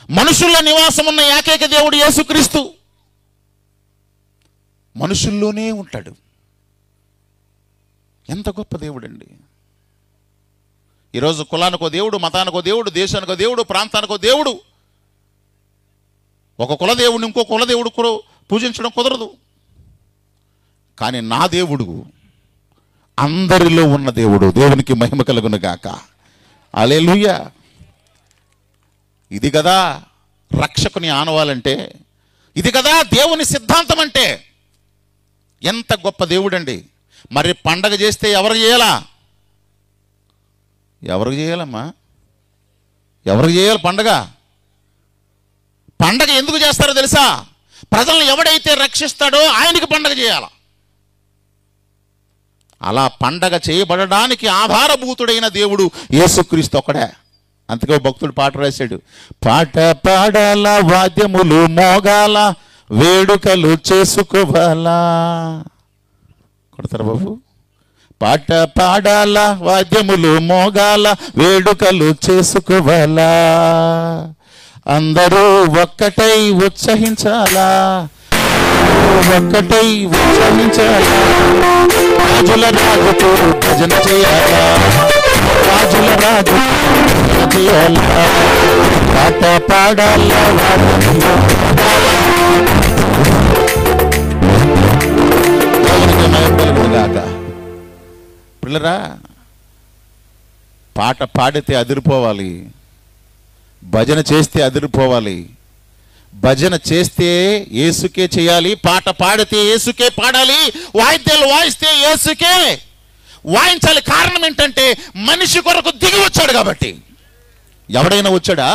మనుషుల్లో నివాసం ఉన్న ఏకైక దేవుడు యేసుక్రీస్తు. మనుషుల్లోనే ఉంటాడు. ఎంత గొప్ప దేవుడు అండి! ఈరోజు కులానికో దేవుడు, మతానికో దేవుడు, దేశానికో దేవుడు, ప్రాంతానికో దేవుడు. ఒక కులదేవుడిని ఇంకో కులదేవుడు పూజించడం కుదరదు. కానీ నా దేవుడు అందరిలో ఉన్న దేవుడు. దేవునికి మహిమ కలుగును గాక. హల్లెలూయా. ఇది కదా రక్షకుని ఆనవాలంటే, ఇది కదా దేవుని సిద్ధాంతం అంటే. ఎంత గొప్ప దేవుడండి! మరి పండగ చేస్తే ఎవరికి చేయాలా? ఎవరికి చేయాలమ్మా? ఎవరికి చేయాలి పండగ? పండగ ఎందుకు చేస్తారో తెలుసా? ప్రజలను ఎవడైతే రక్షిస్తాడో ఆయనకి పండగ చేయాల. అలా పండగ చేయబడడానికి ఆధారభూతుడైన దేవుడు యేసుక్రీస్తు ఒక్కడే. అందుకే భక్తుడు పాట రాశాడు, పాట పాడాల, వాద్యములు మోగాల, వేడుకలు చేసుకోవాలా. కొడతారా బాబు? పాట పాడాల, వాద్యములు మోగాల, వేడుకలు చేసుకోవాలా, అందరూ ఒక్కటై ఉత్సహించాలా, ఒక్కటై ఉత్సహించాలా, రాజుల రాజుతో భజన చేయాలా, రాజుల రాజు పాట పాడాల పిల్లరా, పాట పాడితే అదిరిపోవాలి, భజన చేస్తే అదిరిపోవాలి. భజన చేస్తే యేసుకే చేయాలి, పాట పాడితే యేసుకే పాడాలి, వాయిద్యాలు వాయిస్తే యేసుకే వాయించాలి. కారణం ఏంటంటే మనిషి కొరకు దిగి వచ్చాడు కాబట్టి. ఎవడైనా వచ్చాడా?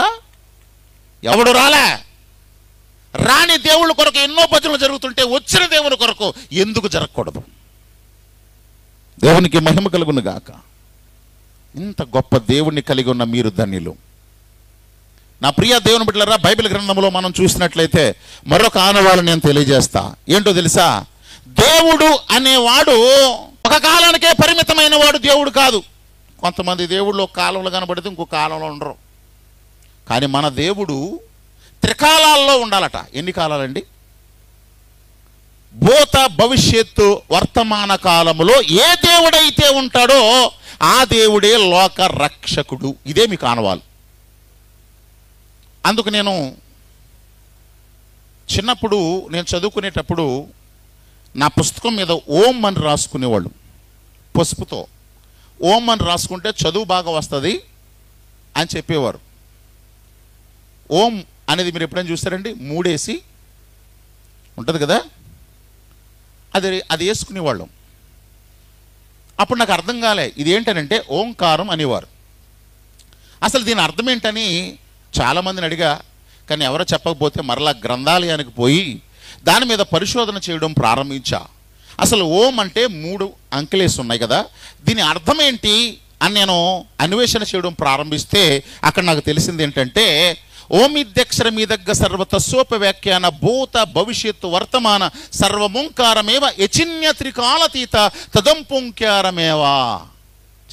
ఎవడు రాలే. రాని దేవుళ్ళ కొరకు ఎన్నో భజనలు జరుగుతుంటే వచ్చిన దేవుని కొరకు ఎందుకు జరగకూడదు? దేవునికి మహిమ కలుగును గాక. ఇంత గొప్ప దేవుణ్ణి కలిగి ఉన్న మీరు ధన్యులు. నా ప్రియ దేవుని బిడ్డలారా, బైబిల్ గ్రంథంలో మనం చూసినట్లయితే మరొక ఆనవాళ్ళు నేను తెలియజేస్తా. ఏంటో తెలుసా? దేవుడు అనేవాడు ఒక కాలానికే పరిమితమైన వాడు దేవుడు కాదు. కొంతమంది దేవుళ్ళు ఒక కాలంలో కనబడితే ఇంకో కాలంలో ఉండరు. కానీ మన దేవుడు త్రికాలాల్లో ఉండాలట. ఎన్ని కాలాలండి? భూత భవిష్యత్తు వర్తమాన కాలములో ఏ దేవుడైతే ఉంటాడో ఆ దేవుడే లోక రక్షకుడు. ఇదే మీకు ఆనవాలు. అందుకు నేను చిన్నప్పుడు నేను చదువుకునేటప్పుడు నా పుస్తకం మీద ఓం అని రాసుకునేవాళ్ళు. పసుపుతో ఓం అని రాసుకుంటే చదువు బాగా వస్తుంది అని చెప్పేవారు. ఓం అనేది మీరు ఎప్పుడైనా చూస్తారండి? మూడేసి ఉంటుంది కదా, అది వేసుకునేవాళ్ళం. అప్పుడు నాకు అర్థం కాలే ఇదేంటనంటే ఓంకారం అనేవారు. అసలు దీని అర్థం ఏంటని చాలామందిని అడిగా, కానీ ఎవరో చెప్పకపోతే మరలా గ్రంథాలయానికి పోయి దాని మీద పరిశోధన చేయడం ప్రారంభించా. అసలు ఓం అంటే 3 అంకెలేసి ఉన్నాయి కదా, దీని అర్థం ఏంటి అని నేను అన్వేషణ చేయడం ప్రారంభిస్తే అక్కడ నాకు తెలిసింది ఏంటంటే ఓమిద్యక్షర మీదగ్గ సర్వతస్సోప వ్యాఖ్యాన భూత భవిష్యత్తు వర్తమాన సర్వముంకారమేవ యచిన్య త్రికాలతీత తదంపుంకారమేవా.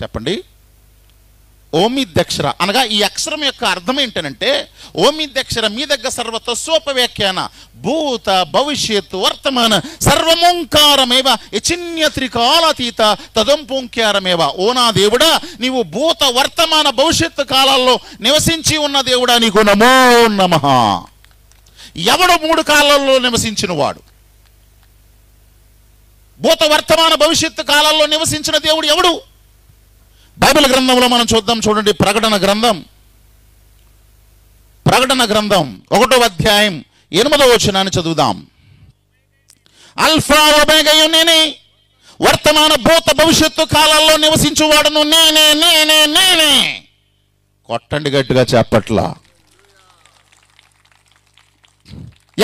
చెప్పండి. ఓమిద్యక్షర అనగా ఈ అక్షరం యొక్క అర్థం ఏంటనంటే ఓమిద్యక్షర మీ దగ్గర సర్వతస్సోప వ్యాఖ్యాన భూత భవిష్యత్తు వర్తమాన సర్వముంకారమేవ యచిన్య త్రికాలతీత తదంపుంకారమేవ. ఓ నా దేవుడా, నీవు భూత వర్తమాన భవిష్యత్తు కాలాల్లో నివసించి ఉన్న దేవుడా, నీకు నమో నమః. ఎవడు 3 కాలాల్లో నివసించిన వాడు? భూత వర్తమాన భవిష్యత్తు కాలాల్లో నివసించిన దేవుడు ఎవడు? బైబిల్ గ్రంథంలో మనం చూద్దాం. చూడండి, ప్రకటన గ్రంథం 1వ అధ్యాయం 8వ వచనాన్ని చదువుదాం. అల్ఫా ఒమేగాయు నేనే, వర్తమాన భూత భవిష్యత్తు కాలాల్లో నివసించువాడును నేనే నేనే నేనే. కొట్టండి గట్టిగా చెప్పట్లా.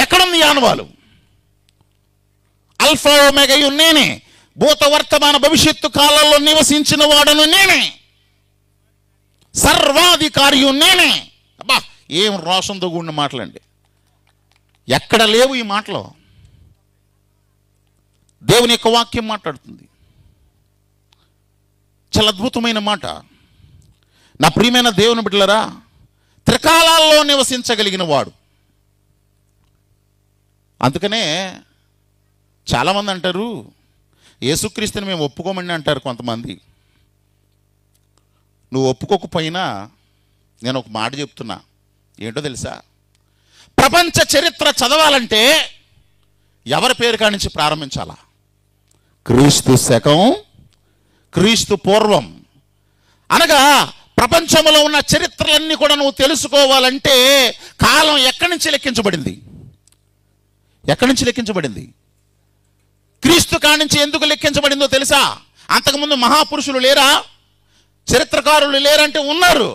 ఎక్కడుంది ఆనవాలు? అల్ఫా ఒమేగాయు నేనే, భూత వర్తమాన భవిష్యత్తు కాలాల్లో నివసించిన వాడను నేనే, సర్వాధికారియు నేనే. అబ్బా, ఏం రోషంతో కూడిన మాటలండి. ఎక్కడ లేవు ఈ మాటలు. దేవుని యొక్క వాక్యం మాట్లాడుతుంది. చాలా అద్భుతమైన మాట. నా ప్రియమైన దేవుని బిడ్డలారా, త్రికాలాల్లో నివసించగలిగిన వాడు. అందుకనే చాలామంది అంటారు యేసుక్రీస్తుని మేము ఒప్పుకోమని అంటారు కొంతమంది. నువ్వు ఒప్పుకోకపోయినా నేను ఒక మాట చెప్తున్నా. ఏంటో తెలుసా? ప్రపంచ చరిత్ర చదవాలంటే ఎవరి పేరు కాడి నుంచి ప్రారంభించాలా? క్రీస్తు శకం, క్రీస్తు పూర్వం. అనగా ప్రపంచంలో ఉన్న చరిత్రలన్నీ కూడా నువ్వు తెలుసుకోవాలంటే కాలం ఎక్కడి నుంచి లెక్కించబడింది? ఎక్కడి నుంచి లెక్కించబడింది? క్రీస్తు కాడి నుంచి ఎందుకు లెక్కించబడిందో తెలుసా? అంతకుముందు మహాపురుషులు లేరా? చరిత్రకారులు లేరంటే ఉన్నారు.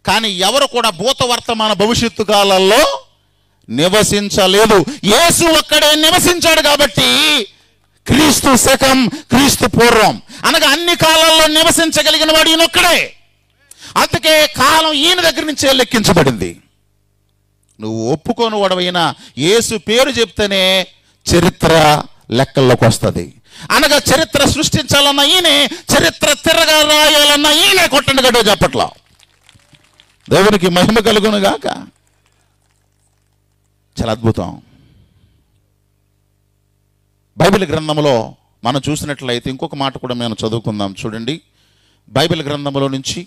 కానీ ఎవరు కూడా భూత వర్తమాన భవిష్యత్తు కాలాల్లో నివసించలేదు. యేసు ఒక్కడే నివసించాడు కాబట్టి క్రీస్తు శకం, క్రీస్తు పూర్వం అనగా అన్ని కాలాల్లో నివసించగలిగిన వాడు ఈయనొక్కడే. అందుకే కాలం ఈయన దగ్గర నుంచే లెక్కించబడింది. నువ్వు ఒప్పుకోని వాడవైనా యేసు పేరు చెప్తేనే చరిత్ర లెక్కల్లోకి వస్తుంది. అనగా చరిత్ర సృష్టించాలన్న ఈయనే, చరిత్ర తిరగా రాయాలన్న ఈయనే. కొట్టండి గడ్డ చెప్పట్లా. దేవునికి మహిమ కలుగును గాక. చాలా అద్భుతం. బైబిల్ గ్రంథంలో మనం చూసినట్లయితే ఇంకొక మాట కూడా మేము చదువుకుందాం. చూడండి, బైబిల్ గ్రంథంలో నుంచి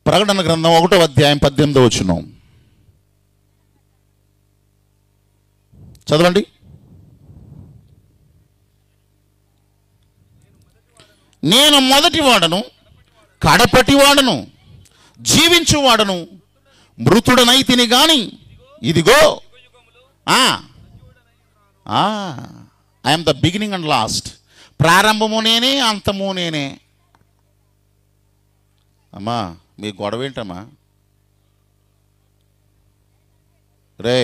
ప్రకటన గ్రంథం 1వ అధ్యాయం 18వ వచనం చదవండి. నేను మొదటి వాడను, కడపటి వాడను, జీవించువాడను, మృతుడనైతిని గాని ఇదిగో I'm the beginning and last. ప్రారంభము నేనే, అంతము నేనే. అమ్మా మీ గొడవ ఏంటమ్మా? రే,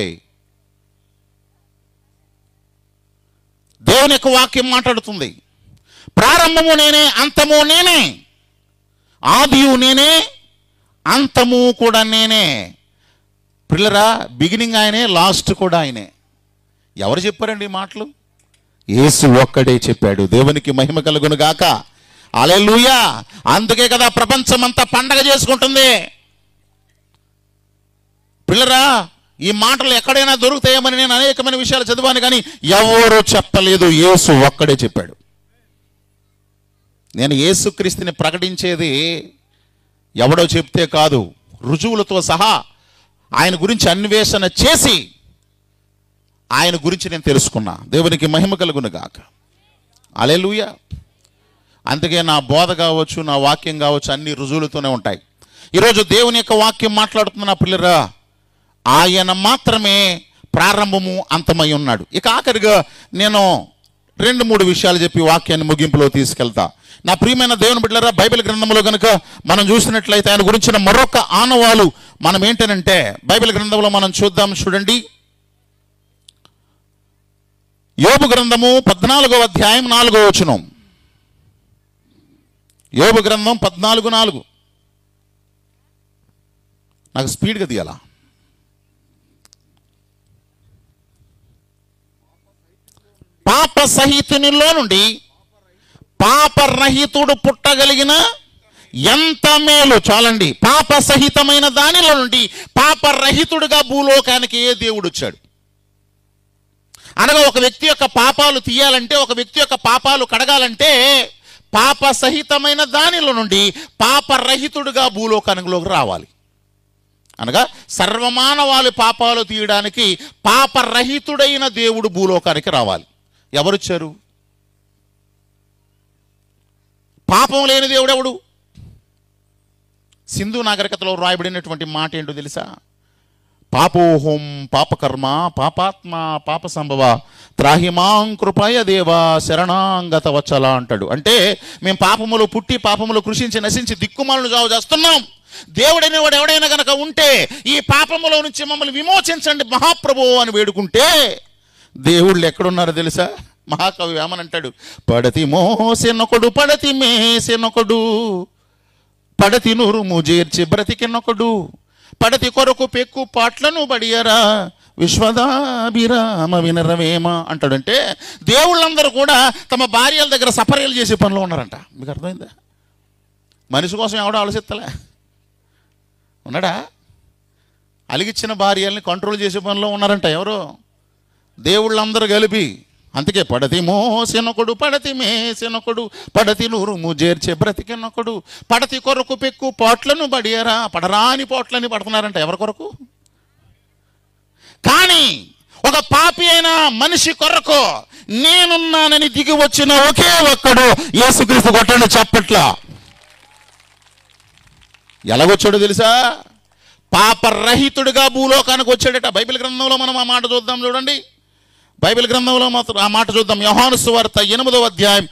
దేవుని యొక్క వాక్యం మాట్లాడుతుంది. ప్రారంభము నేనే, అంతము నేనే, ఆదియు నేనే, అంతము కూడా నేనే. పిల్లరా, బిగినింగ్ ఆయనే, లాస్ట్ కూడా ఆయనే. ఎవరు చెప్పారండి ఈ మాటలు? యేసు ఒక్కడే చెప్పాడు. దేవునికి మహిమ కలుగును గాక. హల్లెలూయా. అందుకే కదా ప్రపంచం అంతా పండగ చేసుకుంటుంది. పిల్లరా, ఈ మాటలు ఎక్కడైనా దొరుకుతాయేమని నేను అనేకమైన విషయాలు చదివాను, కానీ ఎవరు చెప్పలేదు. యేసు ఒక్కడే చెప్పాడు. నేను యేసుక్రీస్తుని ప్రకటించేది ఎవడో చెప్తే కాదు, రుజువులతో సహా ఆయన గురించి అన్వేషణ చేసి ఆయన గురించి నేను తెలుసుకున్నా. దేవునికి మహిమ కలుగును గాక. హల్లెలూయా. అందుకే నా బోధ కావచ్చు, నా వాక్యం కావచ్చు, అన్ని రుజువులతోనే ఉంటాయి. ఈరోజు దేవుని యొక్క వాక్యం మాట్లాడుతున్న నా పిల్లరా, ఆయన మాత్రమే ప్రారంభము అంతమై ఉన్నాడు. ఇక ఆఖరిగా నేను 2-3 విషయాలు చెప్పి వాక్యాన్ని ముగింపులో తీసుకెళ్తా. నా ప్రియమైన దేవుని బిడ్డలారా, బైబిల్ గ్రంథంలో కనుక మనం చూసినట్లయితే ఆయన గురించిన మరొక ఆనవాలు మనం ఏంటనంటే, బైబిల్ గ్రంథంలో మనం చూద్దాం. చూడండి, యోబు గ్రంథము 14వ అధ్యాయం 4వ వచనం. యోబు గ్రంథం 14:4. నాకు స్పీడ్గా తీయాలా? పాప సహితునిలో నుండి పాపరహితుడు పుట్టగలిగిన ఎంత మేలు. చాలండి. పాప సహితమైన దానిలో నుండి పాపరహితుడుగా భూలోకానికి ఏ దేవుడు వచ్చాడు? అనగా ఒక వ్యక్తి యొక్క పాపాలు తీయాలంటే, ఒక వ్యక్తి యొక్క పాపాలు కడగాలంటే, పాప సహితమైన దానిలో నుండి పాపరహితుడుగా భూలోకానికి రావాలి. అనగా సర్వమానవాళి పాపాలు తీయడానికి పాపరహితుడైన దేవుడు భూలోకానికి రావాలి. ఎవరొచ్చారు? పాపం లేని దేవుడు ఎవడు? సింధు నాగరికతలో రాయబడినటువంటి మాట ఏంటో తెలుసా? పాపోహం పాపకర్మ పాపాత్మ పాప సంభవ త్రాహిమాం కృపయ దేవా శరణాంగత వచ్చలా అంటాడు. అంటే మేము పాపములు పుట్టి, పాపములు కృషించి, నశించి దిక్కుమాలను జావు చేస్తున్నాం. దేవుడైన వాడు ఎవడైనా కనుక ఉంటే ఈ పాపములో నుంచి మమ్మల్ని విమోచించండి మహాప్రభు అని వేడుకుంటే, దేవుళ్ళు ఎక్కడున్నారో తెలుసా? మహాకవి ఏమనంటాడు? పడతి మోసెనొకడు, పడతి మేసెనొకడు, పడతి నురుము చేర్చి బ్రతికెనొకడు, పడతి కొరకు పెక్కు పాట్లను బడియరా విశ్వదాభిరామ వినరవేమ అంటాడంటే, దేవుళ్ళందరూ కూడా తమ భార్యల దగ్గర సపర్యలు చేసే పనిలో ఉన్నారంట. మీకు అర్థమైందా? మనిషి కోసం ఎవడో ఆలోచిస్తలే ఉన్నాడా? అలిగిచ్చిన భార్యల్ని కంట్రోల్ చేసే పనిలో ఉన్నారంట ఎవరో? దేవుళ్ళందరూ కలిపి. అందుకే పడతి మోసెనొకడు, పడతి మేసెనొకడు, పడతి నూరుము చేర్చే బ్రతికెనొకడు, పడతి కొరకు పెక్కు పోట్లను బడియరా. పడరాని పోట్లని పడుతున్నారంట. ఎవరి కొరకు? కానీ ఒక పాపి అయిన మనిషి కొరకు నేనున్నానని దిగి వచ్చిన ఒకే ఒక్కడు యేసుక్రీస్తు. కొట్టండి చప్పట్లా. ఎలాగొచ్చాడో తెలుసా? పాపరహితుడిగా భూలోకానికి వచ్చాడట. బైబిల్ గ్రంథంలో మనం ఆ మాట చూద్దాం. చూడండి, బైబిల్ గ్రంథంలో మాత్రం ఆ మాట చూద్దాం. యోహాను సువార్త 8వ అధ్యాయం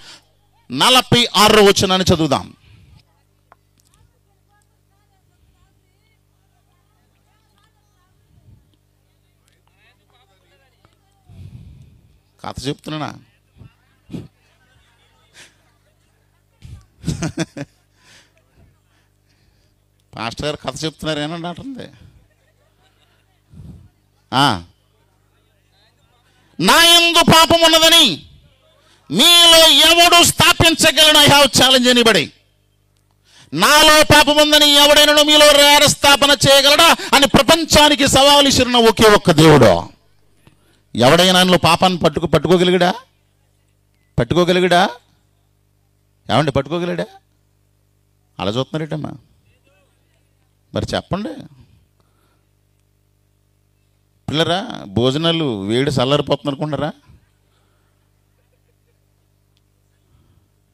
46వ వచనాన్ని చదువుదాం. కథ చెప్తున్నా. పాస్టర్ గారు కథ చెప్తున్నారు ఏనండి అంటుంది. నా యందు పాపం ఉన్నదని మీలో ఎవడు స్థాపించగలను? I have challenge anybody. నాలో పాపం ఉందని ఎవడైనా మీలో స్థాపన చేయగలడా అని ప్రపంచానికి సవాలు ఇచ్చిన ఒకే ఒక్క దేవుడు. ఎవడైనా పాపాన్ని పట్టుకోగలిగాడా? ఏమండి పట్టుకోగలేడా? అలా చూస్తున్నారేటమ్మా? మరి చెప్పండి పిల్లరా, భోజనాలు వేడి చల్లారిపోతుంది అనుకుంటారా?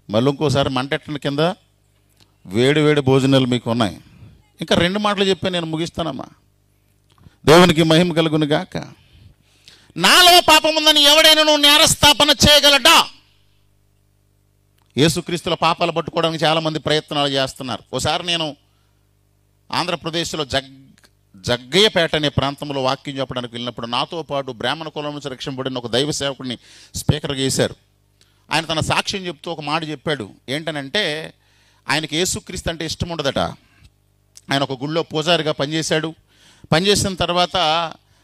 మళ్ళీ ఇంకోసారి మంటెట్టండి కింద. వేడి వేడి భోజనాలు మీకు ఉన్నాయి. ఇంకా 2 మాటలు చెప్పి నేను ముగిస్తానమ్మా. దేవునికి మహిమ కలుగును గాక. నాలో పాపం ఉందని ఎవడైనా నేరస్థాపన చేయగలడా? యేసుక్రీస్తుల పాపాలు పట్టుకోవడానికి చాలామంది ప్రయత్నాలు చేస్తున్నారు. ఒకసారి నేను ఆంధ్రప్రదేశ్లో జగ్గయ్యపేట అనే ప్రాంతంలో వాక్యం చెప్పడానికి వెళ్ళినప్పుడు నాతో పాటు బ్రాహ్మణ కులం నుంచి రక్షింపబడిన ఒక దైవ సేవకుడిని స్పీకర్గా చేశారు. ఆయన తన సాక్ష్యం చెప్తూ ఒక మాట చెప్పాడు. ఏంటనంటే ఆయనకి యేసుక్రీస్తు అంటే ఇష్టం ఉండదట. ఆయన ఒక గుళ్ళో పూజారిగా పనిచేశాడు. పనిచేసిన తర్వాత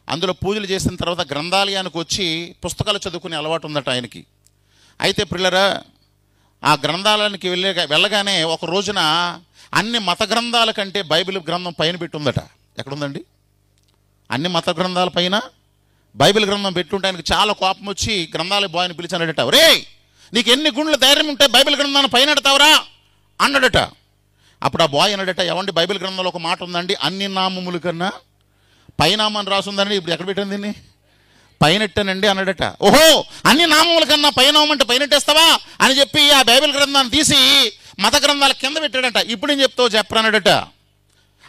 అందులో పూజలు చేసిన తర్వాత గ్రంథాలయానికి వచ్చి పుస్తకాలు చదువుకునే అలవాటు ఉందట ఆయనకి. అయితే పిల్లరా, ఆ గ్రంథాలయానికి వెళ్ళగానే ఒక రోజున అన్ని మత గ్రంథాల కంటే బైబిల్ గ్రంథం పైన పెట్టి ఉందట. ఎక్కడుందండి? అన్ని మత గ్రంథాల పైన బైబిల్ గ్రంథం పెట్టుంటే ఆయనకు చాలా కోపం వచ్చి గ్రంథాలయ బాయ్ని పిలిచానడట. రే, నీకు ఎన్ని గుండ్ల ధైర్యం ఉంటే బైబిల్ గ్రంథాన్ని పైన ఎడతావురా అన్నాడట. అప్పుడు ఆ బాయ్ అన్నాడట, ఏమండి బైబిల్ గ్రంథంలో ఒక మాట ఉందండి, అన్ని నామముల కన్నా పైనామని రాసుందండి. ఇప్పుడు ఎక్కడ పెట్టాను దీన్ని? పైనెట్టానండి అన్నాడట. ఓహో, అన్ని నామముల కన్నా పైనామంటే పైనెట్టేస్తావా అని చెప్పి ఆ బైబిల్ గ్రంథాన్ని తీసి మత గ్రంథాల కింద పెట్టాడట. ఇప్పుడు నేను చెప్తావు చెప్పరాన్నాడట.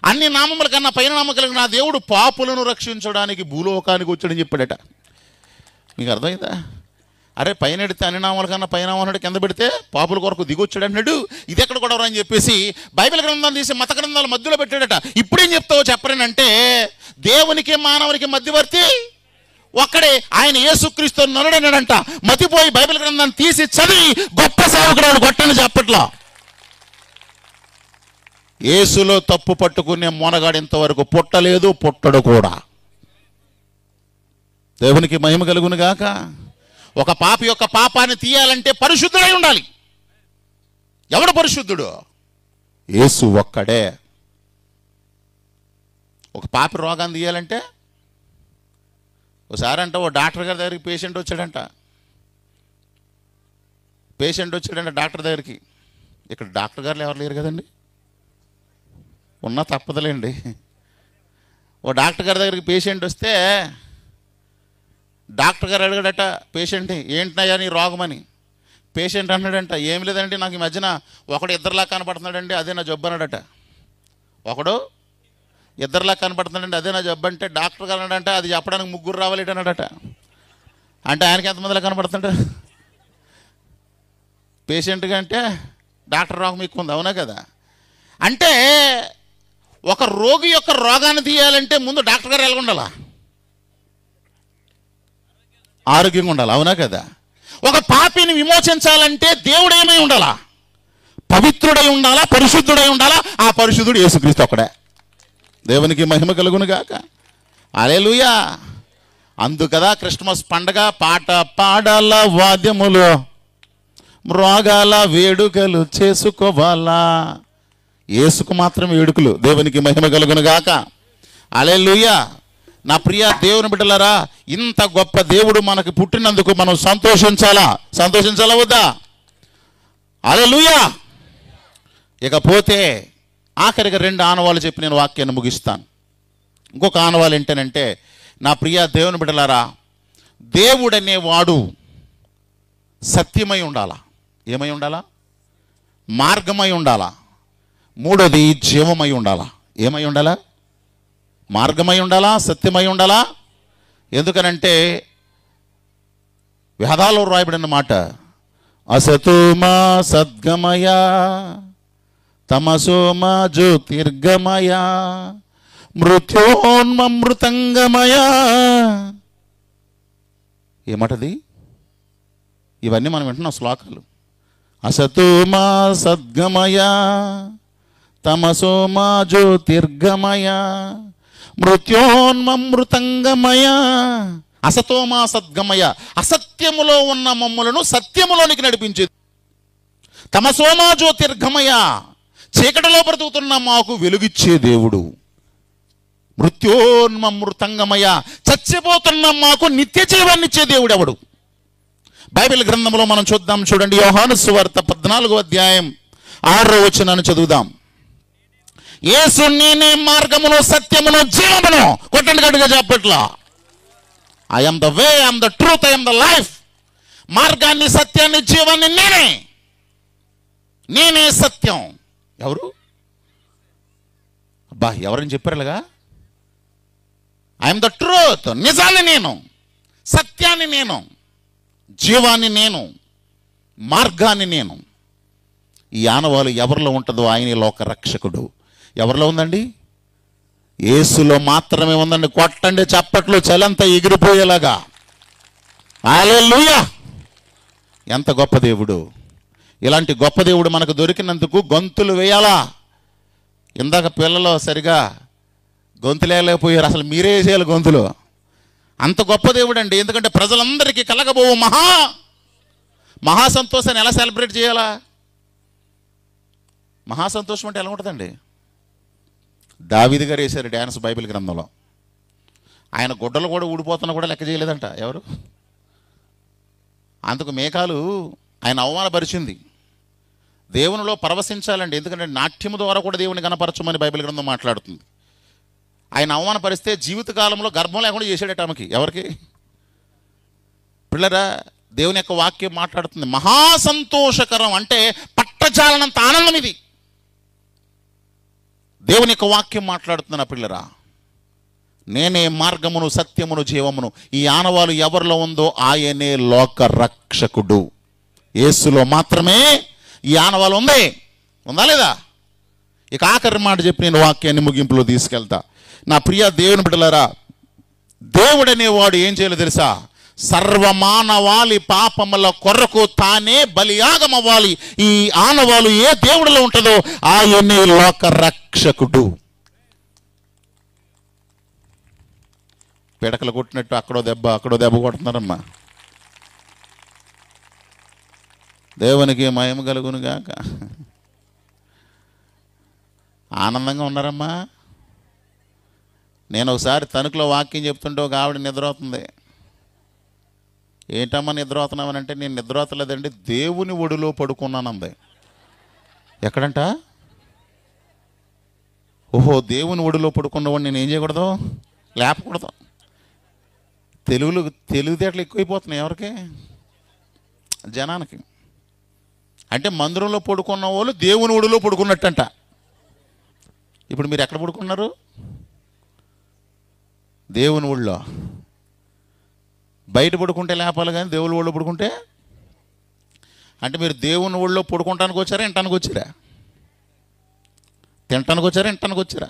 అన్ని నామముల కన్నా పైన నామం కలిగిన నా దేవుడు పాపులను రక్షించడానికి భూలోకానికి వచ్చాడని చెప్పాడట. మీకు అర్థమైందా? అరే, పైన ఎడితే అన్ని నామాల కన్నా పైన అన్నాడు, కింద పెడితే పాపుల కొరకు దిగొచ్చాడు అన్నాడు. ఇది ఎక్కడ కూడా అని చెప్పేసి బైబిల్ గ్రంథాన్ని తీసి మత గ్రంథాల మధ్యలో పెట్టాడట. ఇప్పుడేం చెప్తావో చెప్పరేనంటే, దేవునికి మానవునికి మధ్యవర్తి ఒక్కడే, ఆయన యేసుక్రీస్తు నరుడన్నాడంట. మతిపోయి బైబిల్ గ్రంథాన్ని తీసి చదివి గొప్ప సేవకుడు గొట్టని చెప్పట్లా. యేసులో తప్పు పట్టుకునే మొనగాడు ఇంతవరకు పుట్టలేదు, పుట్టడు కూడా. దేవునికి మహిమ కలుగును గాక. ఒక పాపి యొక్క పాపాన్ని తీయాలంటే పరిశుద్ధుడై ఉండాలి. ఎవడు పరిశుద్ధుడు? యేసు ఒక్కడే. ఒక పాపి రోగాన్ని తీయాలంటే, ఒకసారి అంట ఓ డాక్టర్ గారి దగ్గరికి పేషెంట్ వచ్చాడంట డాక్టర్ దగ్గరికి. ఇక్కడ డాక్టర్ గారు ఎవరు లేరు కదండి, ఉన్నా తప్పదులేండి. ఓ డాక్టర్ గారి దగ్గరికి పేషెంట్ వస్తే డాక్టర్ గారు అడిగాడట పేషెంట్ని, ఏంటనయ్యా నీ రోగమని. పేషెంట్ అన్నాడంట, ఏం లేదండి, నాకు ఈ మధ్యన ఒకడు ఇద్దరులా కనపడుతున్నాడండి, అదే నా జబ్బు అన్నాడట. ఒకడు ఇద్దరులా కనపడుతున్నాడండి, అదే నా జబ్బు అంటే డాక్టర్ గారు అన్నాడంటే అది చెప్పడానికి 3 రావాలి అన్నాడట. అంటే ఆయనకి ఎంతమందిలా కనపడుతుంటాడు? పేషెంట్గా అంటే డాక్టర్ రోగం ఎక్కువ ఉంది, అవునా కదా? అంటే ఒక రోగి యొక్క రోగాన్ని తీయాలంటే ముందు డాక్టర్ గారు ఎలా ఉండాలా? ఆరోగ్యంగా ఉండాలి, అవునా కదా? ఒక పాపిని విమోచించాలంటే దేవుడు ఏమై ఉండాలా? పవిత్రుడై ఉండాలా, పరిశుద్ధుడై ఉండాలా. ఆ పరిశుద్ధుడు యేసుక్రీస్తు ఒక్కడే. దేవునికి మహిమ కలుగును గాక. హల్లెలూయా. అందుకదా క్రిస్మస్ పండగ పాట పాడాల, వాద్యములు మ్రోగాల, వేడుకలు చేసుకోవాలా. యేసుకు మాత్రం వేడుకలు. దేవునికి మహిమ కలుగును గాక. హల్లెలూయా. నా ప్రియ దేవుని బిడ్డలారా, ఇంత గొప్ప దేవుడు మనకు పుట్టినందుకు మనం సంతోషించాలా వద్దా? హల్లెలూయా. ఇకపోతే ఆఖరిగా 2 ఆనవాళ్ళు చెప్పి నేను వాక్యాన్ని ముగిస్తాను. ఇంకొక ఆనవాళ్ళు ఏంటనంటే, నా ప్రియ దేవుని బిడ్డలారా, దేవుడనేవాడు సత్యమై ఉండాలా. ఏమై ఉండాలా? మార్గమై ఉండాలా. 3వది జీవమై ఉండాలా. ఏమై ఉండాలా? మార్గమై ఉండాలా, సత్యమై ఉండాలా. ఎందుకనంటే వేదాల్లో రాయబడిన మాట, అసతోమా సద్గమయ తమసోమా జ్యోతిర్గమయ మృత్యోన్మృతంగమయ. ఏమటది? ఇవన్నీ మనం వింటున్నాం శ్లోకాలు. అసతోమా సద్గమయ తమసోమా జ్యోతిర్గమయ మృత్యోన్మృతంగమయ. అసతోమా సద్గమయ, అసత్యములో ఉన్న మమ్ములను సత్యములోనికి నడిపించేది. తమసోమా జ్యోతిర్గమయ, చీకటిలో బ్రతుకుతున్న మాకు వెలుగిచ్చే దేవుడు. మృత్యోన్మృతంగమయ, చచ్చిపోతున్న మాకు నిత్య జీవాన్నిచ్చే దేవుడు ఎవడు? బైబిల్ గ్రంథంలో మనం చూద్దాం. చూడండి, యోహాను సువార్త 14వ అధ్యాయం 6వ వచనాన్ని చదువుదాం. యేసు నేనే మార్గమును సత్యమును జీవమును. కొట్టండి గట్టిగా చెప్పట్లా. I am the way, I am the truth, I am the life. మార్గాన్ని, సత్యాన్ని, జీవాన్ని నేనే సత్యం. ఎవరు? అబ్బా, ఎవరని చెప్పారు ఇలాగా? ఐ యామ్ ద ట్రూత్, నిజాన్ని నేను, సత్యాన్ని నేను, జీవాన్ని నేను, మార్గాన్ని నేను. ఈ ఆనవాలు ఎవరిలో ఉంటుందో ఆయనే లోక రక్షకుడు. ఎవరిలో ఉందండి? యేసులో మాత్రమే ఉందండి. కొట్టండి చప్పట్లు, చలంతా ఎగిరిపోయేలాగా. హల్లెలూయా! ఎంత గొప్ప దేవుడు! ఇలాంటి గొప్ప దేవుడు మనకు దొరికినందుకు గొంతులు వేయాలా? ఇందాక పిల్లలు సరిగా గొంతులేకపోయారు, అసలు మీరే వేసేయాలి గొంతులు. అంత గొప్ప దేవుడు అండి. ఎందుకంటే ప్రజలందరికీ కలగబోవు మహా సంతోషాన్ని ఎలా సెలబ్రేట్ చేయాలా? మహాసంతోషం అంటే ఎలా ఉంటుందండి? దావీదు గారు వేశారు డ్యాన్స్ బైబిల్ గ్రంథంలో. ఆయన గుడ్డలు కూడా ఊడిపోతున్నా కూడా లెక్క చేయలేదంట. ఎవరు? అందుకు మేఘాలు ఆయన అవమానపరిచింది. దేవునిలో పరవశించాలండి. ఎందుకంటే నాట్యము ద్వారా కూడా దేవుని కనపరచమని బైబిల్ గ్రంథం మాట్లాడుతుంది. ఆయన అవమానపరిస్తే జీవితకాలంలో గర్భం లేకుండా చేశాడట ఆమెకి. ఎవరికి? పిల్లరా, దేవుని యొక్క వాక్యం మాట్లాడుతుంది. మహాసంతోషకరం అంటే పట్టజాలనంత ఆనందం ఇది. దేవుని యొక్క వాక్యం మాట్లాడుతున్న పిల్లరా, నేనే మార్గమును, సత్యమును, జీవమును. ఈ ఆనవాలు ఎవరిలో ఉందో ఆయనే లోక రక్షకుడు. యేసులో మాత్రమే ఈ ఆనవాలు ఉందా లేదా? ఇక ఆఖరి మాట చెప్పి నేను వాక్యాన్ని ముగింపులో తీసుకెళ్తా. నా ప్రియ దేవుని బిడ్డలారా, దేవుడనేవాడు ఏం చేయాలో తెలుసా? సర్వమానవాళి పాపముల కొరకు తానే బలియాగమవ్వాలి. ఈ ఆనవాలు ఏ దేవుడిలో ఉంటుందో ఆయనే లోక రక్షకుడు. పిడకలు కొట్టినట్టు అక్కడో దెబ్బ కొడుతున్నారమ్మా. దేవునికి మహిమ కలుగును గాక. ఆనందంగా ఉన్నారమ్మా. నేను ఒకసారి తణుకులో వాక్యం చెప్తుంటే ఒక ఆవిడ నిద్రపోతుంది. ఏంటమ్మా నిద్రపోతున్నామనంటే, నేను నిద్రపోతలేదండి, దేవుని ఒడిలో పడుకున్నానంది. ఎక్కడంట? ఓహో, దేవుని ఒడిలో పడుకున్నవాడు నేను ఏం చేయకూడదు? లేపకూడదు. తెలివితేటలు ఎక్కువైపోతున్నాయి. ఎవరికి? జనానికి. అంటే మందిరంలో పడుకున్న వాళ్ళు దేవుని ఒడిలో పడుకున్నట్టంట. ఇప్పుడు మీరు ఎక్కడ పడుకున్నారు? దేవుని ఒడిలో. బయట పడుకుంటే లేపాలి కానీ దేవుని ఒడిలో పడుకుంటే అంటే మీరు దేవుని ఒడిలో పడుకుంటానికి వచ్చారా, ఇంటానికి వచ్చారా? తినటానికి వచ్చారా, ఇంటానికి వచ్చారా?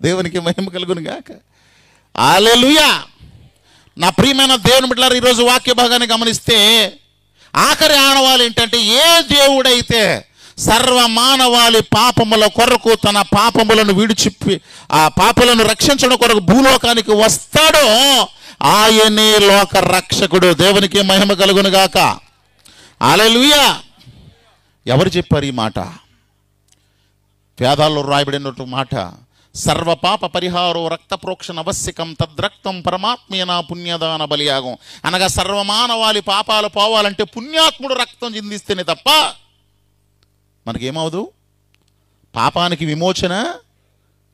దేవునికి మహిమ కలుగును గాక. హల్లెలూయా! నా ప్రియమైన దేవుని బిడ్డలారా, ఈరోజు వాక్య భాగాన్ని గమనిస్తే ఆఖరి ఆనవాలు ఏంటంటే, ఏ దేవుడైతే సర్వమానవాళి పాపముల కొరకు తన పాపములను విడిచిప్పి ఆ పాపలను రక్షించడం కొరకు భూలోకానికి వస్తాడో ఆయనే లోక రక్షకుడు. దేవునికి మహిమ కలుగును గాక. హల్లెలూయా! ఎవరు చెప్పారు ఈ మాట? వేదాల్లో రాయబడినట్టు మాట. సర్వపాప పరిహారో రక్త ప్రోక్షణ అవశ్యకం తద్రక్తం పరమాత్మీయన పుణ్యదాన బలియాగం. అనగా సర్వమానవాళి పాపాలు పోవాలంటే పుణ్యాత్ముడు రక్తం చిందిస్తేనే తప్ప మనకేమవదు. పాపానికి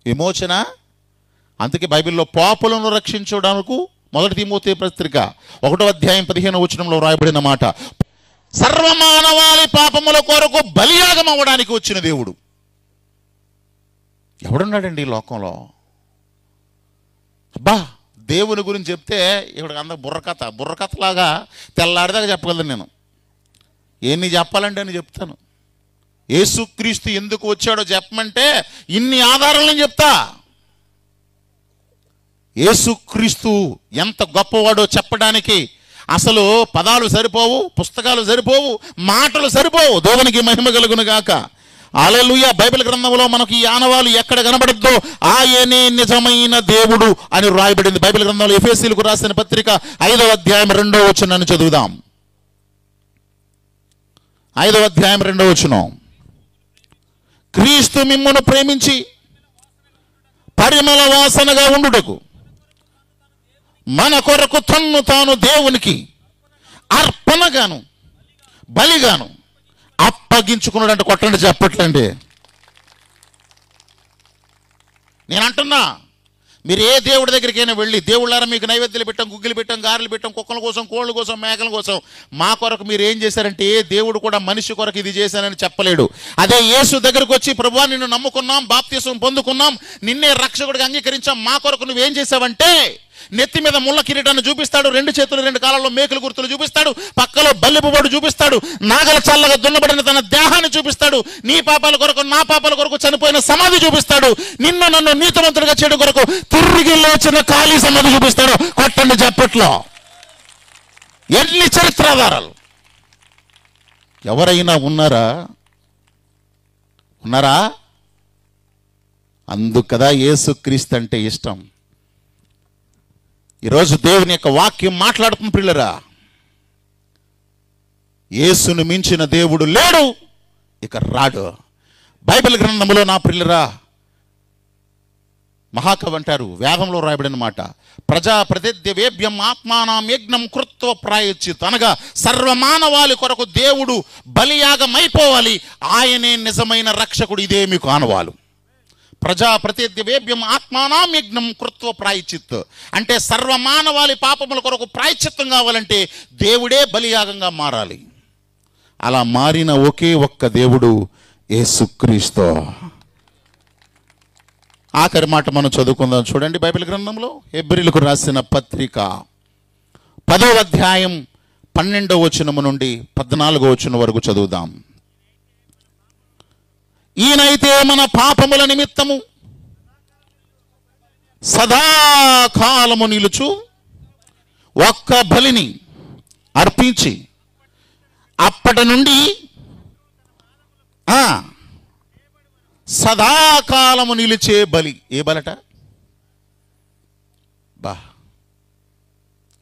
విమోచన. అందుకే బైబిల్లో పాపులను రక్షించడానికి 1 తిమోతి పత్రిక 1వ అధ్యాయం 15వ వచనంలో రాయబడిన మాట, సర్వమానవాళి పాపముల కొరకు బలియాగం అవ్వడానికి వచ్చిన దేవుడు. ఎవడున్నాడండి ఈ లోకంలో? అబ్బా, దేవుని గురించి చెప్తే ఇక్కడ అందరూ బుర్రకథలాగా తెల్లాడిదాకా చెప్పగలను. నేను ఎన్ని చెప్పాలంటే అని చెప్తాను. యేసుక్రీస్తు ఎందుకు వచ్చాడో చెప్పమంటే ఇన్ని ఆధారాలు నేను చెప్తా. యేసుక్రీస్తు ఎంత గొప్పవాడో చెప్పడానికి అసలు పదాలు సరిపోవు, పుస్తకాలు సరిపోవు, మాటలు సరిపోవు. దేవునికి మహిమ కలుగును గాక. హల్లెలూయా! బైబిల్ గ్రంథంలో మనకు ఈ ఆనవాలు ఎక్కడ కనబడుద్దో ఆయనే నిజమైన దేవుడు అని రాయబడింది. బైబిల్ గ్రంథంలో ఎఫెసీయులకు రాసిన పత్రిక 5వ అధ్యాయం 2వ వచనాన్ని చదువుదాం. 5వ అధ్యాయం 2వ వచనం. క్రీస్తు మిమ్మును ప్రేమించి పరిమళ వాసనగా ఉండుటకు మన కొరకు తన్ను తాను దేవునికి అర్పణగాను బలిగాను అప్పగించుకున్నాడు. అంటే కొట్టండి చెప్పట్లండి. నేను అంటున్నా, మీరు ఏ దేవుడి దగ్గరికైనా వెళ్ళి, దేవుళ్ళారా మీకు నైవేద్యాలు పెట్టాం, గుగ్గిలు పెట్టాం, గారెలు పెట్టాం, కుక్కల కోసం, కోళ్ళ కోసం, మేకల కోసం, మా కొరకు మీరు ఏం చేశారంటే, ఏ దేవుడు కూడా మనిషి కొరకు ఇది చేశానని చెప్పలేడు. అదే యేసు దగ్గరకు వచ్చి, ప్రభువా నిన్ను నమ్ముకున్నాం, బాప్తిసం పొందుకున్నాం, నిన్నే రక్షకుడిగా అంగీకరించాం, మా కొరకు నువ్వేం చేశావంటే, నెత్తి మీద ముళ్ళ కిరీటాన్ని చూపిస్తాడు, 2 చేతులు 2 కాలాల్లో మేకుల గుర్తులు చూపిస్తాడు, పక్కలో బల్లెపుబడు చూపిస్తాడు, నాగల చల్లగా దున్నబడిన తన దేహాన్ని చూపిస్తాడు, నీ పాపాల కొరకు నా పాపాల కొరకు చనిపోయిన సమాధి చూపిస్తాడు, నిన్ను నన్ను నీతిమంతుడిగా చేయడం కొరకు తిరిగి లేచిన ఖాళీ సమాధి చూపిస్తాడు. కొట్టండి చప్పట్లో. ఎన్ని చరిత్రాధారాలు! ఎవరైనా ఉన్నారా? అందుకు కదా యేసుక్రీస్తు అంటే ఇష్టం. ఈరోజు దేవుని యొక్క వాక్యం మాట్లాడుతున్న పిల్లరా, యేసును మించిన దేవుడు లేడు, ఇక రాడు. బైబిల్ గ్రంథంలో నా పిల్లరా, మహాకవి అంటారు, వేదంలో రాయబడిన మాట, ప్రజా ప్రతిద్యవేభ్యం ఆత్మానం యజ్ఞం కృత్వ ప్రాయశ్చిత్, అనగా సర్వమానవాళి కొరకు దేవుడు బలియాగమైపోవాలి, ఆయనే నిజమైన రక్షకుడు. ఇదే మీకు ఆనవాలు. ప్రజా ప్రతిద్యవేభ్యం ఆత్మానం యజ్ఞం కృత్వ ప్రాయశ్చిత్ అంటే సర్వమానవాళి పాపముల కొరకు ప్రాయశ్చిత్తం కావాలంటే దేవుడే బలియాగంగా మారాలి. అలా మారిన ఒకే ఒక్క దేవుడు యేసుక్రీస్తు. ఆఖరి మాట మనం చదువుకుందాం. చూడండి బైబిల్ గ్రంథంలో హెబ్రీయులకు రాసిన పత్రిక 10వ అధ్యాయం 12వ వచనము నుండి 14వ వచనం వరకు చదువుదాం. ఈయనైతే మన పాపముల నిమిత్తము సదాకాలము నిలుచు ఒక్క బలిని అర్పించి అప్పటి నుండి సదాకాలము నిలిచే బలి. ఏ బలట?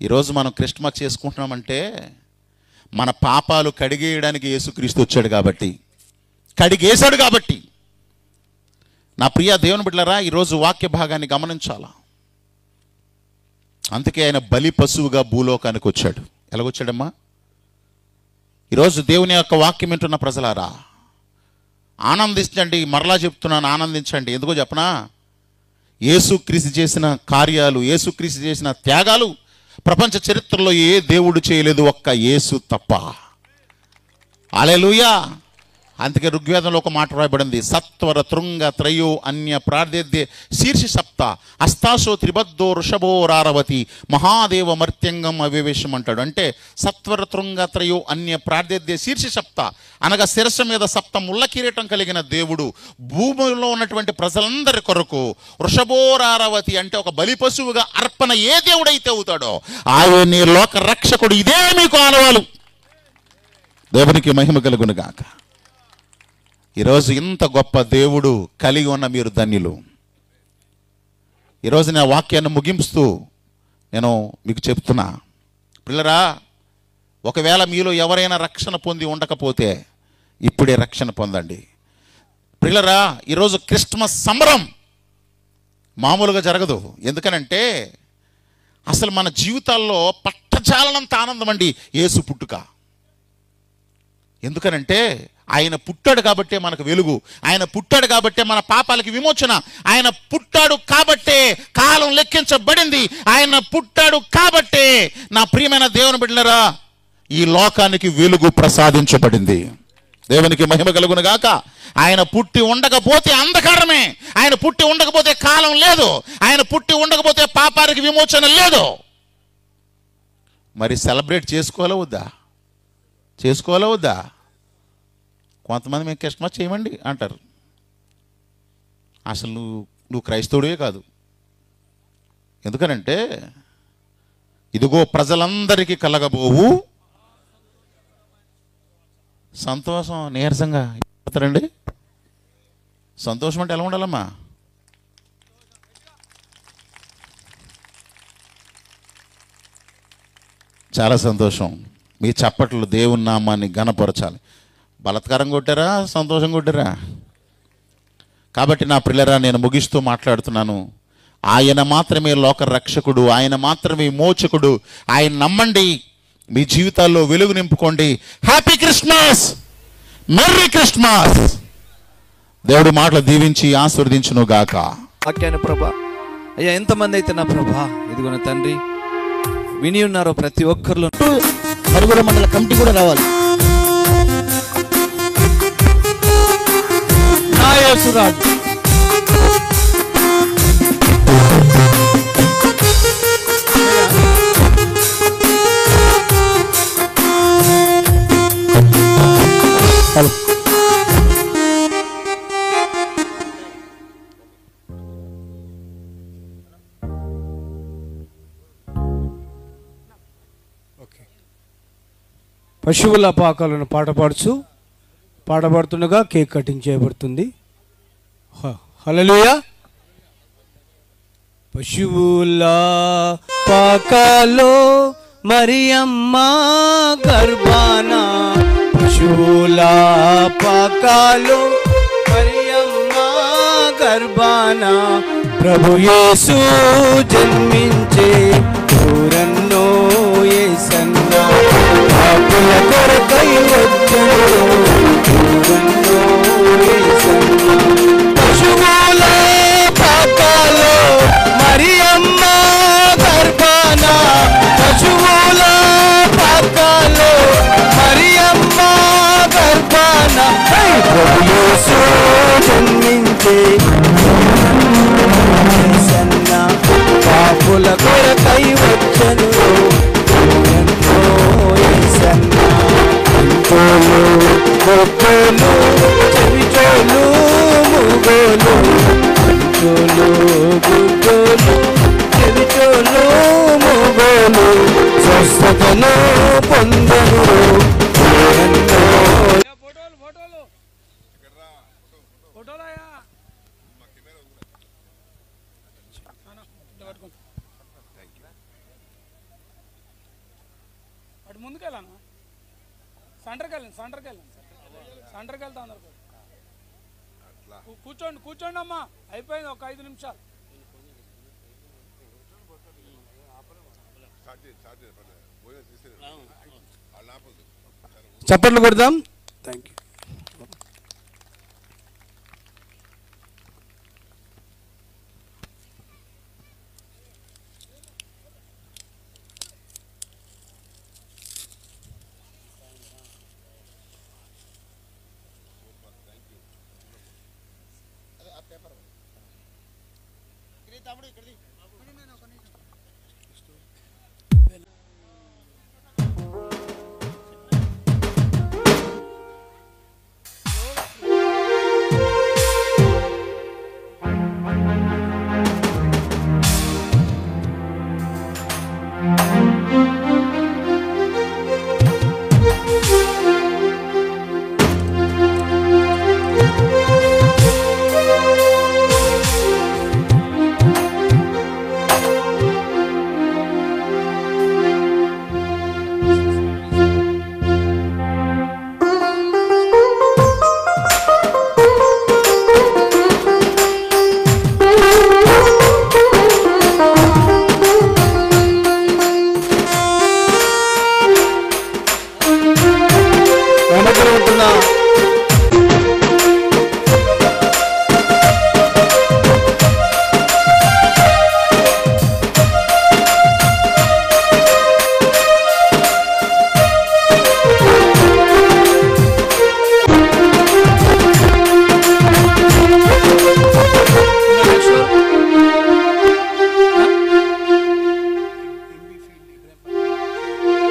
ఈరోజు మనం క్రిస్మస్ చేసుకుంటున్నామంటే మన పాపాలు కడిగేయడానికి యేసుక్రీస్తు వచ్చాడు కాబట్టి, కడిగేశాడు కాబట్టి. నా ప్రియ దేవుని బిడ్డలారా, ఈరోజు వాక్య భాగాన్ని గమనించాలా. అందుకే ఆయన బలి పశువుగా భూలోకానికి వచ్చాడు. ఎలాగొచ్చాడమ్మా? ఈరోజు దేవుని యొక్క వాక్యం వింటున్న ప్రజలారా, ఆనందించండి. మరలా చెప్తున్నాను, ఆనందించండి. ఎందుకో చెప్పనా? యేసుక్రీస్తు చేసిన కార్యాలు, యేసుక్రీస్తు చేసిన త్యాగాలు ప్రపంచ చరిత్రలో ఏ దేవుడు చేయలేదు, ఒక్క యేసు తప్ప. హల్లెలూయా. అందుకే ఋగ్వేదంలో ఒక మాట రాయబడింది, సత్వర తృంగ త్రయో అన్య ప్రార్థ్యే శీర్షి సప్త అస్తాశో త్రిబద్ధో వృషభో రారవతి మహాదేవ మర్త్యంగం అవివేశం అంటాడు. అంటే సత్వర తృంగ త్రయో అన్య ప్రార్థ్యే శీర్షి సప్త అనగా శిరస్సు మీద సప్త ముళ్ళ కిరీటం కలిగిన దేవుడు భూమిలో ఉన్నటువంటి ప్రజలందరి కొరకు వృషభో రారవతి అంటే ఒక బలి పశువుగా అర్పణ ఏ దేవుడైతే అవుతాడో ఆయన లోక రక్షకుడు. ఇదే మీకు ఆనవాలు. దేవునికి మహిమ కలుగును గాక. ఈరోజు ఇంత గొప్ప దేవుడు కలిగి ఉన్న మీరు ధన్యులు. ఈరోజు నా వాక్యాన్ని ముగింపుస్తూ నేను మీకు చెప్తున్నా, పిల్లరా, ఒకవేళ మీలో ఎవరైనా రక్షణ పొంది ఉండకపోతే ఇప్పుడే రక్షణ పొందండి. పిల్లరా, ఈరోజు క్రిస్మస్ సంబరం మామూలుగా జరగదు. ఎందుకనంటే అసలు మన జీవితాల్లో పట్టజాలనంత ఆనందం అండి యేసు పుట్టుక. ఎందుకనంటే ఆయన పుట్టాడు కాబట్టే మనకు వెలుగు, ఆయన పుట్టాడు కాబట్టే మన పాపాలకి విమోచన, ఆయన పుట్టాడు కాబట్టే కాలం లెక్కించబడింది, ఆయన పుట్టాడు కాబట్టే నా ప్రియమైన దేవుని బిడ్డలారా ఈ లోకానికి వెలుగు ప్రసాదించబడింది. దేవునికి మహిమ కలుగును గాక. ఆయన పుట్టి ఉండకపోతే అంధకారమే, ఆయన పుట్టి ఉండకపోతే కాలం లేదు, ఆయన పుట్టి ఉండకపోతే పాపానికి విమోచన లేదు. మరి సెలబ్రేట్ చేసుకోవాలా వద్దా? కొంతమంది మేము క్రిస్మస్ చేయమండి అంటారు. అసలు నువ్వు క్రైస్తవుడే కాదు. ఎందుకనంటే ఇదిగో ప్రజలందరికీ కలగబోవు సంతోషం. నీరసంగా చెప్తారండి. సంతోషం అంటే ఎలా ఉండాలమ్మా? చాలా సంతోషం. మీ చప్పట్లు దేవుని నామాన్ని ఘనపరచాలి. బలత్కారం కొట్టారా, సంతోషం కొట్టారా? కాబట్టి నా పిల్లరా, నేను ముగిస్తూ మాట్లాడుతున్నాను. ఆయన మాత్రమే లోక రక్షకుడు, ఆయన మాత్రమే మోచకుడు. ఆయన నమ్మండి. మీ జీవితాల్లో వెలుగు నింపుకోండి. Happy Christmas, merry Christmas. దేవుడి మాటలు దీవించి ఆశీర్వదించును గాక. వాక్యాన్ని ప్రభా, అయ్యా ఎంతమంది అయితే నా ప్రభా ఇదిగోన తండ్రి విని ఉన్నారో ప్రతి ఒక్కరిలో మరుగుర మండల కమిటీ కూడా రావాలి. యేసురాజు పశువుల పాకాలను పాడబడుతుండగా కేక్ కటింగ్ చేయబడుతుంది. హల్లెలూయా. పశువుల పాకాలో మరియమ్మ గర్భాన, పశువుల పాకాలో మరియమ్మ గర్భాన ప్రభు యేసు జన్మించే ఊరన్నో యేసన్నా, పాపుల కొరకై వచ్చెను ఊరన్నో యేసన్నా. పశువుల పాకాలో మరియమ్మ గర్భాన, పశువుల పాకాలో మరియమ్మ గర్భాన ప్రభు యేసు జన్మించే యేసన్నా, పాపుల కొరకై వచ్చెను యేసన్నా. ఇంకోలు గొప్పలు చెవిచోలు ముగోలు, ఇంకోలు గుడ్డోలు చెవిచోలు ముగోలు స్వస్థతను పొందను. ముందుకెళ్ళాను, సెంటర్కి వెళ్తా అందరు కూర్చోండి అమ్మా, అయిపోయింది ఒక 5 నిమిషాలు. చప్పట్లు కొడదాం. Thank you.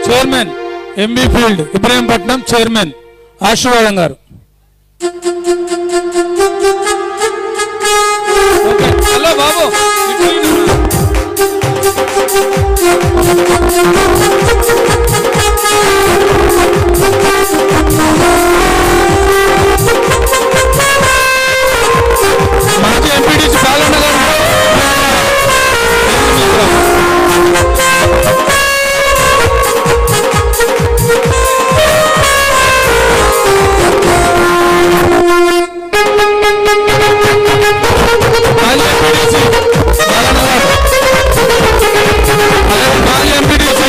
Chairman MB field Ibrahimpatnam chairman ఆశీర్వాదం గారు. హలో బాబు, మాజీ ఎంపీడీసీ పాలన్న గారు. మాజీ ఎంపీడీసీ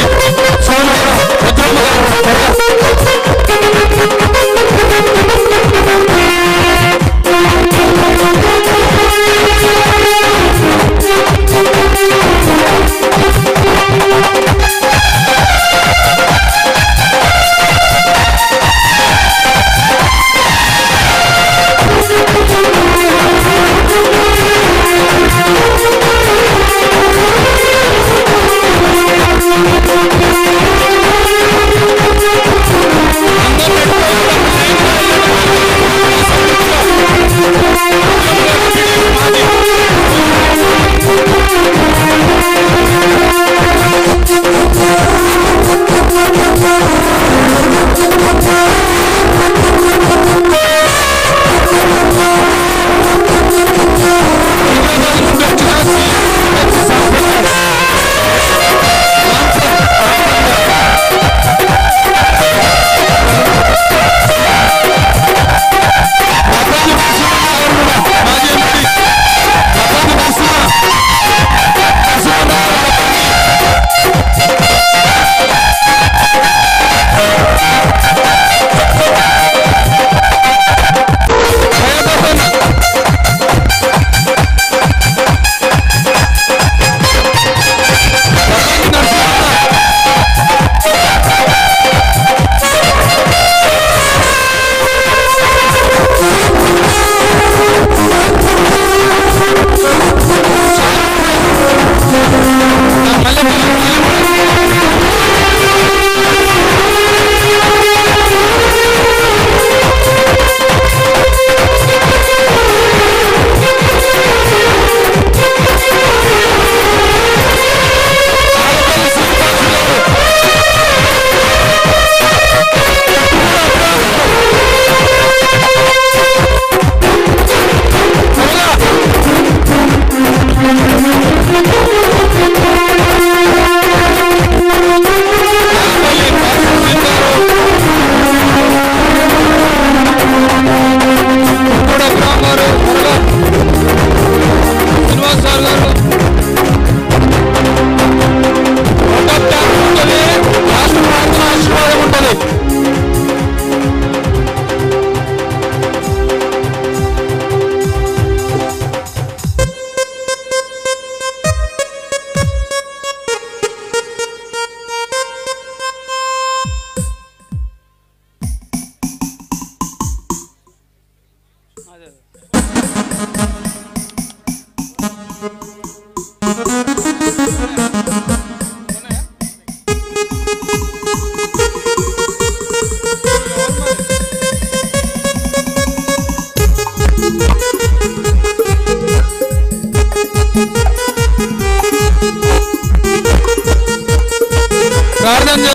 ప్రార్థన చే-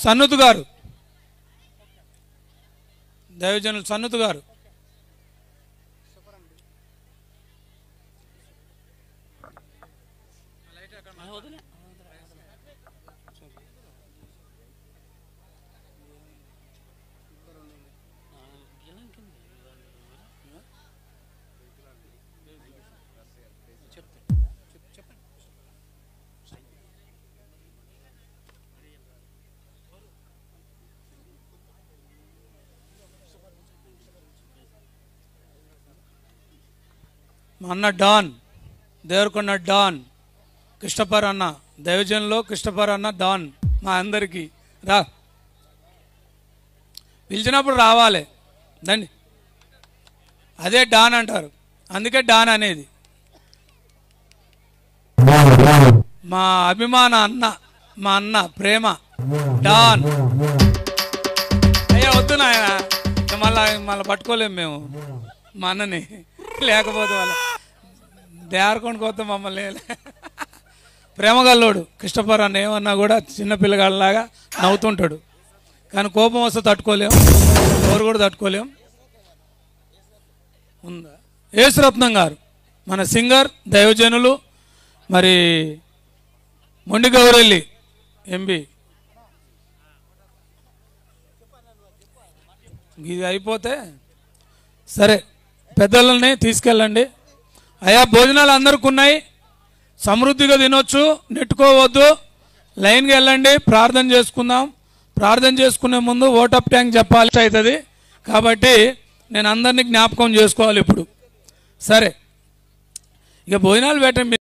సన్నుతు గారు, దైవజనులు సన్నుతు గారు. మా అన్న డాన్, దేవరకొండ డాన్, కృష్ణపర్ అన్న, దైవజన్లో కృష్ణపర్ అన్న డాన్. మా అందరికీ రా, పిలిచినప్పుడు రావాలి దండి. అదే డాన్ అంటారు, అందుకే డాన్ అనేది. మా అభిమాన అన్న, మా అన్న ప్రేమ డాన్. అయ్యా వద్దు నాయన, మళ్ళీ పట్టుకోలేము మేము మా అన్నని, లేకపోతే వాళ్ళ దేవరకొండ కొత్త మమ్మల్ని ప్రేమగల్లోడు. కృష్ణపర్ అన్న ఏమన్నా కూడా చిన్న పిల్లగాళ్ళలాగా నవ్వుతుంటాడు, కానీ కోపం వస్తే తట్టుకోలేం, ఎవరు కూడా తట్టుకోలేం. ఉందా యేసురత్నం గారు మన సింగర్, దైవజనులు, మరి మొండి గౌరెల్లి ఎంబి. ఇది అయిపోతే సరే, పెద్దలని తీసుకెళ్ళండి. అయ్యా భోజనాలు అందరికి ఉన్నాయి, సమృద్ధిగా తినొచ్చు, నెట్టుకోవద్దు, లైన్కి వెళ్ళండి, ప్రార్థన చేసుకుందాం. ప్రార్థన చేసుకునే ముందు ఓట్ ఆఫ్ ట్యాంక్ చెప్పాలి అవుతుంది, కాబట్టి నేను అందరినీ జ్ఞాపకం చేసుకోవాలి ఇప్పుడు. సరే, ఇక భోజనాలు పెట్టండి.